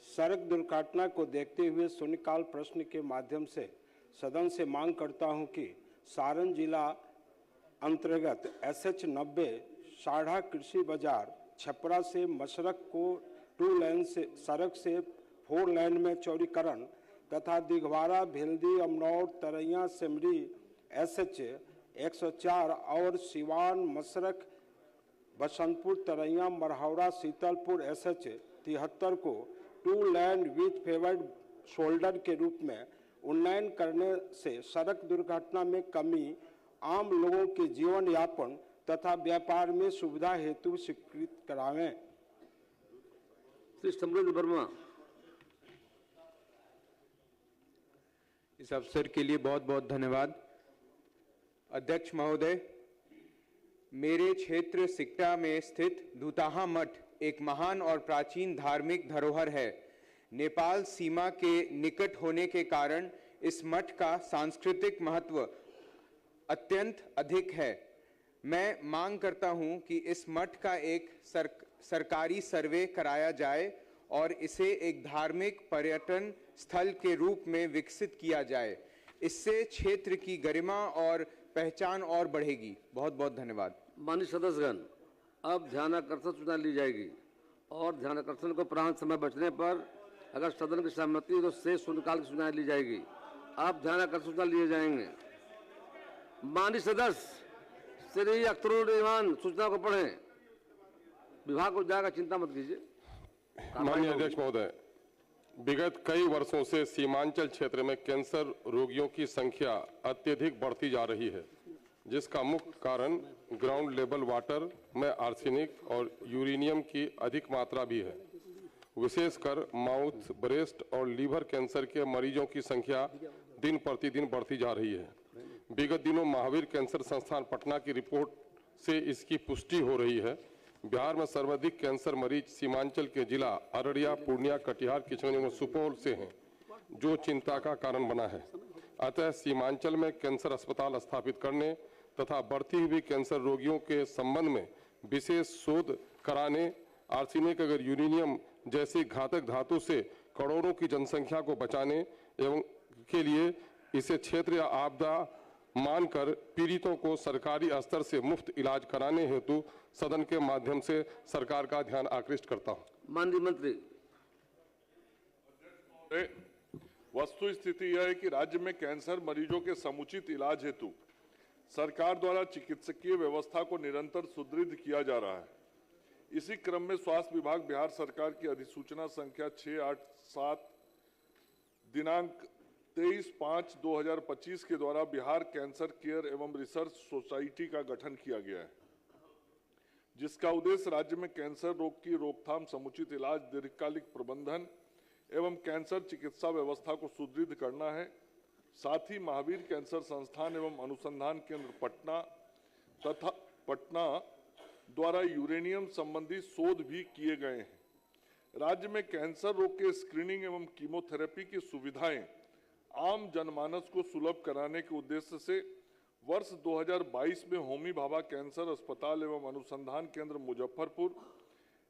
[SPEAKER 28] सड़क दुर्घटना को देखते हुए शून्यकाल प्रश्न के माध्यम से सदन से मांग करता हूं कि सारण जिला अंतर्गत SH 90 साढ़ा कृषि बाजार छपरा से मशरक को 2 लेन से सड़क से 4 लेन में चौड़ीकरण तथा दिघवारा भेल्दी अमनौर तरैया सिमरी SH 104 और सिवान मशरक बसंतपुर तरैया मरहौरा शीतलपुर SH 73 को 2 लैंड विथ फेवर्ड शोल्डर के रूप में उन्नयन करने से सड़क दुर्घटना में कमी, आम लोगों के जीवन यापन तथा व्यापार में सुविधा हेतु स्वीकृत करावें।
[SPEAKER 1] श्री समृद्ध वर्मा।
[SPEAKER 3] इस अवसर के लिए बहुत बहुत धन्यवाद। अध्यक्ष महोदय, मेरे क्षेत्र सिकटा में स्थित दूताहा मठ एक महान और प्राचीन धार्मिक धरोहर है। नेपाल सीमा के निकट होने के कारण इस मठ का सांस्कृतिक महत्व अत्यंत अधिक है। मैं मांग करता हूं कि इस मठ का एक सरकारी सर्वे कराया जाए और इसे एक धार्मिक पर्यटन स्थल के रूप में विकसित किया जाए। इससे क्षेत्र की गरिमा और पहचान और बढ़ेगी। बहुत बहुत धन्यवाद।
[SPEAKER 1] माननीय सदस्यगण, अब ध्यानाकर्षण सूचना ली जाएगी और ध्यानाकर्षण को प्रांत समय बचने पर अगर सदन की सहमति हो तो शेष शून्यकाल की सूचना ली जाएगी। अब ध्यानाकर्षण सूचना लिए जाएंगे। माननीय सदस्य श्री अख्तरुल रहमान सूचना को पढ़ें। विभाग को जाएगा, चिंता मत कीजिए।
[SPEAKER 14] माननीय अध्यक्ष महोदय, विगत कई वर्षों से सीमांचल क्षेत्र में कैंसर रोगियों की संख्या अत्यधिक बढ़ती जा रही है, जिसका मुख्य कारण ग्राउंड लेवल वाटर में आर्सेनिक और यूरेनियम की अधिक मात्रा भी है। विशेषकर माउथ, ब्रेस्ट और लीवर कैंसर के मरीजों की संख्या दिन प्रतिदिन बढ़ती जा रही है। विगत दिनों महावीर कैंसर संस्थान पटना की रिपोर्ट से इसकी पुष्टि हो रही है। बिहार में सर्वाधिक कैंसर मरीज सीमांचल के जिला अररिया, पूर्णिया, कटिहार, किशनगंज और सुपौल से हैं, जो चिंता का कारण बना है। अतः सीमांचल में कैंसर अस्पताल स्थापित करने तथा बढ़ती हुई कैंसर रोगियों के संबंध में विशेष शोध कराने, आर्सेनिक अगर यूरेनियम जैसी घातक धातु से करोड़ों की जनसंख्या को बचाने एवं के लिए इसे क्षेत्र या आपदा मानकर पीड़ितों को सरकारी स्तर से मुफ्त इलाज कराने हेतु सदन के माध्यम से सरकार का ध्यान आकृष्ट करता हूं।
[SPEAKER 1] माननीय मंत्री।
[SPEAKER 13] वस्तु स्थिति यह है कि राज्य में कैंसर मरीजों के समुचित इलाज हेतु सरकार द्वारा चिकित्सकीय व्यवस्था को निरंतर सुदृढ़ किया जा रहा है। इसी क्रम में स्वास्थ्य विभाग बिहार सरकार की अधिसूचना संख्या 687 दिनांक 23/5/2025 के द्वारा बिहार कैंसर केयर एवं रिसर्च सोसाइटी का गठन किया गया है, जिसका उद्देश्य राज्य में कैंसर रोग की रोकथाम, समुचित इलाज, दीर्घकालिक प्रबंधन एवं कैंसर चिकित्सा व्यवस्था को सुदृढ़ करना है। साथ ही महावीर कैंसर संस्थान एवं अनुसंधान केंद्र पटना द्वारा यूरेनियम संबंधी शोध भी किए गए हैं। राज्य में कैंसर रोग के स्क्रीनिंग एवं कीमोथेरेपी की सुविधाएं आम जनमानस को सुलभ कराने के उद्देश्य से वर्ष 2022 में होमी भाभा कैंसर अस्पताल एवं अनुसंधान केंद्र मुजफ्फरपुर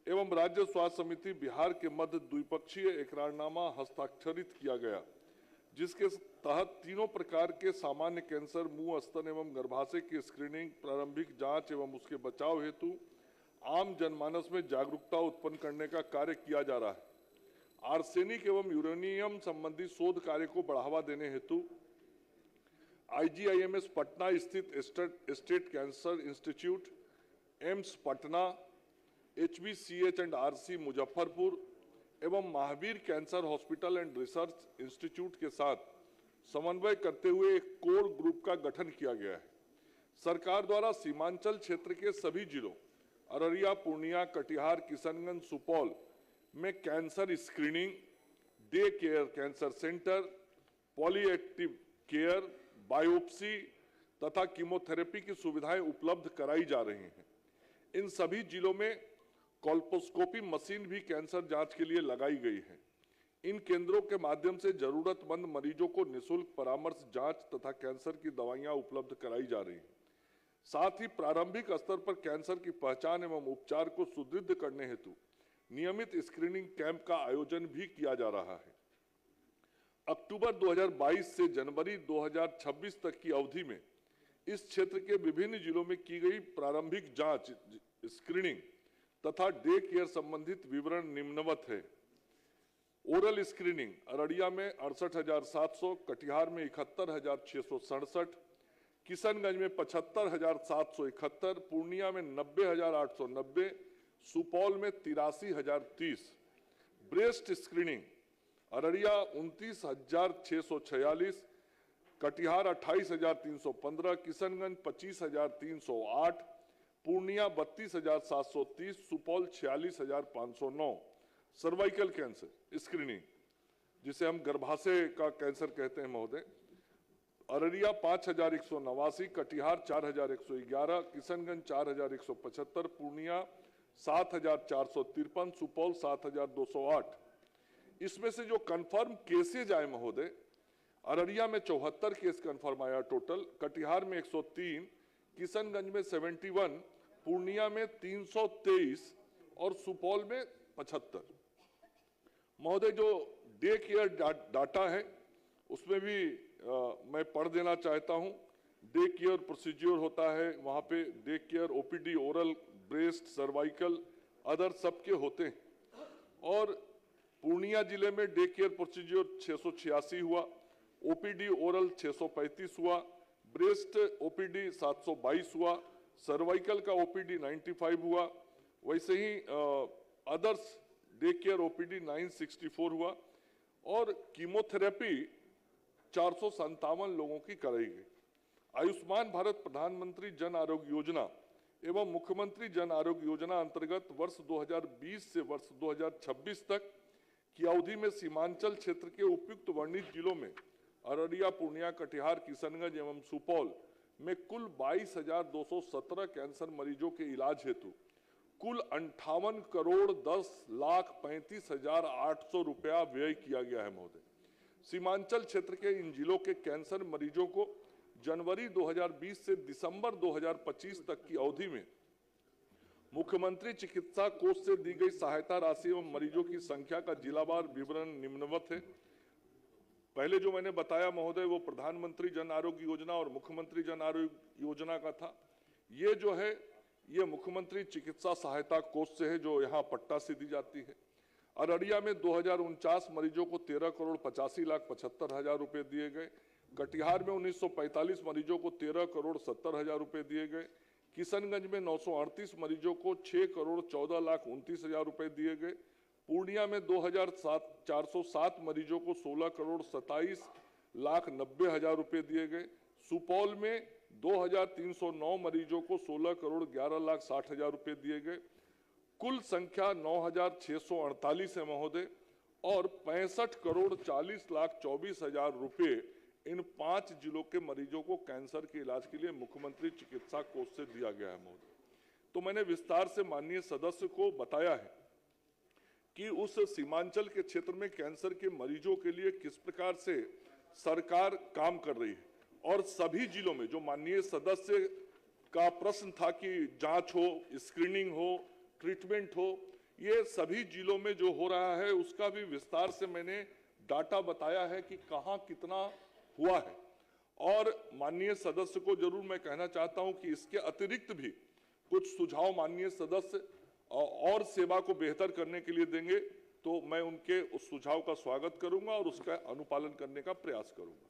[SPEAKER 13] एवं राज्य स्वास्थ्य समिति बिहार के मध्य द्विपक्षीय एकरारनामा हस्ताक्षरित किया गया, जिसके तहत तीनों प्रकार के सामान्य कैंसर, मुंह, स्तन एवं गर्भाशय की स्क्रीनिंग, प्रारंभिक जांच एवं उसके बचाव हेतु आम जनमानस में जागरूकता उत्पन्न करने का कार्य किया जा रहा है। आर्सेनिक एवं यूरेनियम संबंधी शोध कार्य को बढ़ावा देने हेतु IGIMS पटना स्थित state cancer institute, AIIMS Patna, HBCH and RC Muzaffarpur एवं Mahavir cancer hospital and research institute के साथ समन्वय करते हुए एक कोर ग्रुप का गठन किया गया है। सरकार द्वारा सीमांचल क्षेत्र के सभी जिलों अररिया, पूर्णिया, कटिहार, किशनगंज, सुपौल में cancer screening, day care cancer centre, palliative care, biopsy तथा कीमोथेरेपी की सुविधाएं उपलब्ध कराई जा रही हैं। इन सभी जिलों में कोल्पोस्कोपी मशीन भी कैंसर जांच के लिए लगाई गई है। इन केंद्रों के माध्यम से जरूरतमंद मरीजों को निःशुल्क परामर्श, जांच तथा कैंसर की दवाइयां उपलब्ध कराई जा रही हैं। साथ ही प्रारंभिक स्तर पर कैंसर की पहचान एवं उपचार को सुदृढ़ करने हेतु नियमित स्क्रीनिंग कैंप का आयोजन भी किया जा रहा है। अक्टूबर 2022 से जनवरी 2026 तक की अवधि में इस क्षेत्र के विभिन्न जिलों में की गई प्रारंभिक जांच, स्क्रीनिंग तथा डे केयर संबंधित विवरण निम्नवत है। ओरल स्क्रीनिंग अररिया में 68,700, कटिहार में 71,667, किशनगंज में 75,771, पूर्णिया में 90,890, सुपौल में 83,030। Breast screening Araria 29,646, Katihar 28,315, Kishanganj 25,308, Purnia 32,730, Supaul 46,509। Cervical cancer screening जिसे हम गर्भाशय का कैंसर कहते हैं महोदय, अररिया 5,189, कटिहार 4,111, किशनगंज 4,175, पूर्णिया 7,453, सुपौल 7,208। इसमें से जो कंफर्म केसेज आए महोदय, अररिया में 74 केस कंफर्म आया टोटल, कटिहार में 103, किशनगंज में 71, पूर्णिया में 323 और सुपौल में 75। महोदय जो डे केयर डाटा है उसमें भी मैं पढ़ देना चाहता हूं। डे केयर प्रोसीजर होता है, वहां पे day care OPD oral, breast, cervical, other सबके होते हैं। और पूर्णिया जिले में डे केयर प्रोसीजर 686 हुआ, ओपीडी ओरल 635 हुआ, ब्रेस्ट ओपीडी 722 हुआ, सर्वाइकल का ओपीडी 95 हुआ, वैसे ही अदर्स डे केयर ओपीडी 964 हुआ और कीमोथेरेपी 457 लोगों की कराई गई। आयुष्मान भारत प्रधानमंत्री जन आरोग्य योजना एवं मुख्यमंत्री जन आरोग्य योजना अंतर्गत वर्ष 2020 से वर्ष 2026 तक की अवधि में सीमांचल क्षेत्र के उपयुक्त वर्णित जिलों में अररिया, पूर्णिया, कटिहार, किशनगंज एवं सुपौल में कुल 22,217 कैंसर मरीजों के इलाज हेतु कुल 58,10,35,800 रुपया व्यय किया गया है महोदय। सीमांचल क्षेत्र के इन जिलों के कैंसर मरीजों को जनवरी 2020 से दिसंबर 2025 तक की अवधि में मुख्यमंत्री चिकित्सा कोष से दी गई सहायता राशि एवं मरीजों की संख्या का जिलावार विवरण निम्नवत है। पहले जो मैंने बताया महोदय वो प्रधानमंत्री जन आरोग्य योजना और मुख्यमंत्री जन आरोग्य योजना का था। ये जो है ये मुख्यमंत्री चिकित्सा सहायता कोष से है जो यहाँ पट्टा से दी जाती है। अररिया में 2049 मरीजों को 13,85,75,000 रुपए दिए गए। कटिहार में 1945 मरीजों को 13,70,00,000 रुपए दिए गए। किशनगंज में 938 मरीजों को 6,14,29,000 रुपए दिए गए। पूर्णिया में 2,407 मरीजों को 16,27,90,000 रुपए दिए गए। सुपौल में 2,309 मरीजों को 16,11,60,000 रुपए दिए गए। कुल संख्या 9,648 है महोदय और 65,40,24,000 रुपए इन 5 जिलों के मरीजों को कैंसर के इलाज के लिए मुख्यमंत्री चिकित्सा कोष से दिया गया है महोदय। तो मैंने विस्तार से माननीय सदस्य को बताया है कि उस सीमांचल के क्षेत्र में कैंसर के मरीजों के लिए किस प्रकार से सरकार काम कर रही है और सभी जिलों में जो माननीय सदस्य का प्रश्न था कि जांच हो, स्क्रीनिंग हो, ट्रीटमेंट हो, ये सभी जिलों में जो हो रहा है उसका भी विस्तार से मैंने डाटा बताया है कि कहां कितना हुआ है। और माननीय सदस्य को जरूर मैं कहना चाहता हूं कि इसके अतिरिक्त भी कुछ सुझाव माननीय सदस्य और सेवा को बेहतर करने के लिए देंगे तो मैं उनके उस सुझाव का स्वागत करूंगा और उसका अनुपालन करने का प्रयास करूंगा।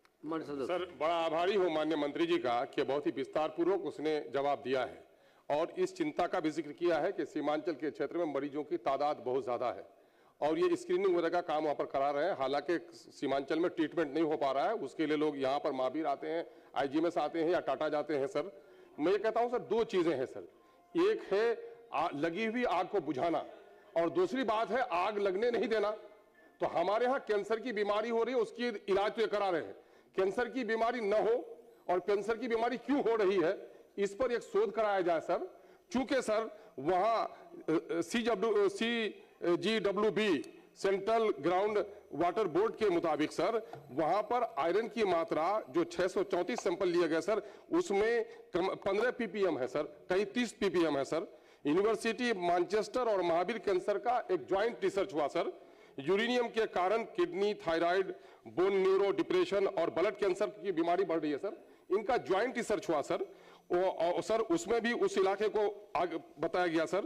[SPEAKER 14] सर, बड़ा आभारी हूं माननीय मंत्री जी का कि बहुत ही विस्तार पूर्वक उसने जवाब दिया है और इस चिंता का भी जिक्र किया है कि सीमांचल के क्षेत्र में मरीजों की तादाद बहुत ज्यादा है और ये स्क्रीनिंग वगैरह का काम वहाँ पर करा रहे हैं। हालांकि सीमांचल में ट्रीटमेंट नहीं हो पा रहा है, उसके लिए लोग यहाँ पर महावीर आते हैं, IGMS आते हैं या टाटा जाते हैं। सर मैं ये कहता हूँ सर, 2 चीजें हैं सर। एक है लगी हुई आग को बुझाना और दूसरी बात है आग लगने नहीं देना। तो हमारे यहाँ कैंसर की बीमारी हो रही है, उसकी इलाज तो ये करा रहे हैं। कैंसर की बीमारी न हो और कैंसर की बीमारी क्यों हो रही है इस पर एक शोध कराया जाए सर। चूंकि सर वहां CGWB central ground water board के मुताबिक सर वहां पर आयरन की मात्रा जो 634 सैंपल लिए गए सर उसमें 15 ppm है सर, कहीं 30 ppm है सर। यूनिवर्सिटी मैनचेस्टर और महावीर कैंसर का एक ज्वाइंट रिसर्च हुआ सर। यूरेनियम के कारण kidney, thyroid, bone neuro, depression और ब्लड कैंसर की बीमारी बढ़ रही है सर। इनका ज्वाइंट रिसर्च हुआ सर और सर उसमें भी उस इलाके को आगे बताया गया सर।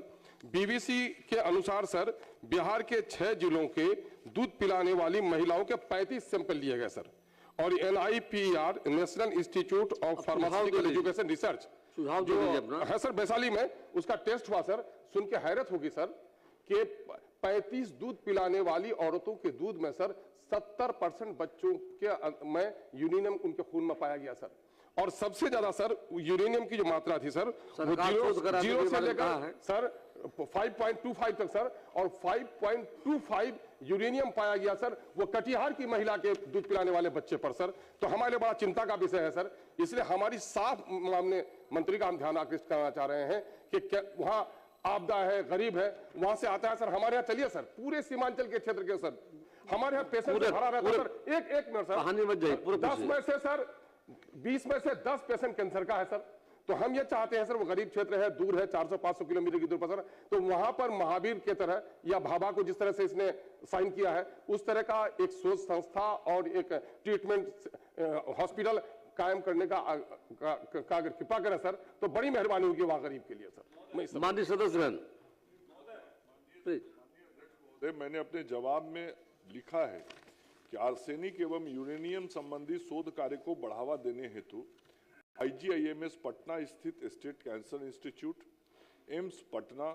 [SPEAKER 14] BBC के अनुसार सर बिहार के 6 जिलों के दूध पिलाने वाली महिलाओं के 35 सैंपल लिए गए सर और NIPR national institute of pharmaceutical education research जो है सर वैशाली में, उसका टेस्ट हुआ सर। सुन के हैरत होगी सर कि 35 दूध पिलाने वाली औरतों के दूध में सर 70% बच्चों के में यूरेनियम उनके खून में पाया गया सर। और सबसे ज्यादा सर यूरेनियम की जो मात्रा थी सर वो 0 से लेकर सर 5.25 तक सर, और 5.25 यूरेनियम पाया गया सर वो कटिहार की महिला के दूध पिलाने वाले बच्चे पर सर। तो हमारे लिए बड़ा चिंता का विषय है सर। इसलिए हमारी साफ मामले मंत्री का हम ध्यान आकृष्ट करना चाह रहे हैं कि वहां आपदा है, गरीब है, वहां से आता है सर। हमारे यहाँ चलिए सर, पूरे सीमांचल के क्षेत्र के सर हमारे यहाँ पेशेंट भरा रहता है सर। एक मिनट सर, 10 में से सर 20 में से 10 पेशेंट कैंसर का है सर। तो हम ये चाहते हैं सर, वो गरीब क्षेत्र है, दूर है, 400-500 किलोमीटर की दूर पर सर, तो वहां पर महावीर के तरह या भाभा को जिस तरह से इसने साइन किया है उस तरह का एक शोध संस्था और एक ट्रीटमेंट हॉस्पिटल कायम करने का अगर कृपा करें सर तो बड़ी मेहरबानी होगी वहां गरीब के लिए सर।
[SPEAKER 1] माननीय सदस्यगण,
[SPEAKER 13] मैंने अपने जवाब में लिखा है कि आर्सेनिक एवं यूरेनियम संबंधी शोध कार्य को बढ़ावा देने हेतु IGIMS पटना स्थित state cancer institute, AIIMS Patna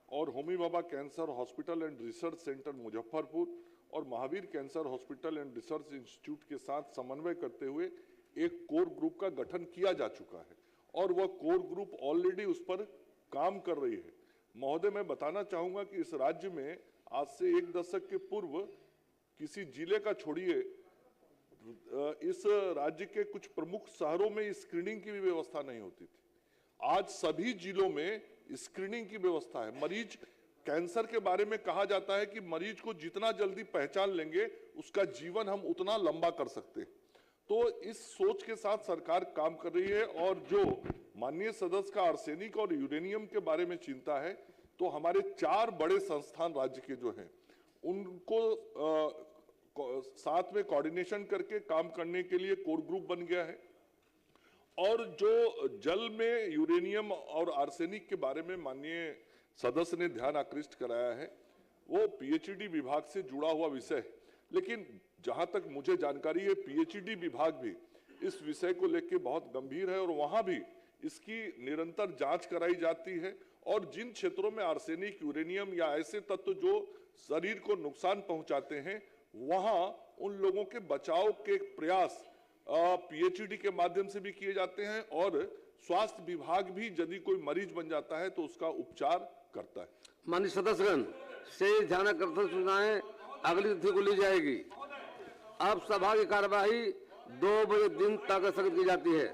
[SPEAKER 13] और Homi Bhabha cancer hospital and research centre Muzaffarpur और Mahavir cancer hospital and research institute के साथ समन्वय करते हुए एक कोर ग्रुप का गठन किया जा चुका है और वह कोर ग्रुप ऑलरेडी उस पर काम कर रही है। महोदय, मैं बताना चाहूंगा कि इस राज्य में आज से 1 दशक के पूर्व किसी जिले का छोड़िए, इस राज्य के कुछ प्रमुख शहरों में स्क्रीनिंग की भी व्यवस्था नहीं होती थी। आज सभी जिलों में स्क्रीनिंग की व्यवस्था है। मरीज कैंसर के बारे में कहा जाता है कि मरीज को जितना जल्दी पहचान लेंगे उसका जीवन हम उतना लंबा कर सकते हैं। तो इस सोच के साथ सरकार काम कर रही है। और जो माननीय सदस्य का आर्सेनिक और यूरेनियम के बारे में चिंता है, तो हमारे 4 बड़े संस्थान राज्य के जो हैं उनको साथ में कोऑर्डिनेशन करके काम करने के लिए कोर ग्रुप बन गया है। और जो जल में यूरेनियम और आर्सेनिक के बारे में माननीय सदस्य ने ध्यान आकृष्ट कराया है, वो PhD विभाग से जुड़ा हुआ विषय है। लेकिन जहां तक मुझे जानकारी है, PhD विभाग भी इस विषय को लेकर बहुत गंभीर है और वहां भी इसकी निरंतर जांच कराई जाती है। और जिन क्षेत्रों में आर्सेनिक, यूरेनियम या ऐसे तत्व जो शरीर को नुकसान पहुंचाते हैं, वहां उन लोगों के बचाव के प्रयास PhD के माध्यम से भी किए जाते हैं और स्वास्थ्य विभाग भी यदि कोई मरीज बन जाता है तो उसका उपचार करता है।
[SPEAKER 1] माननीय सदस्यगण, से ध्यान आकर्षण सूचनाएं अगली तिथि को ली जाएगी। अब सभा की कार्यवाही 2 बजे दिन तक स्थगित की जाती है।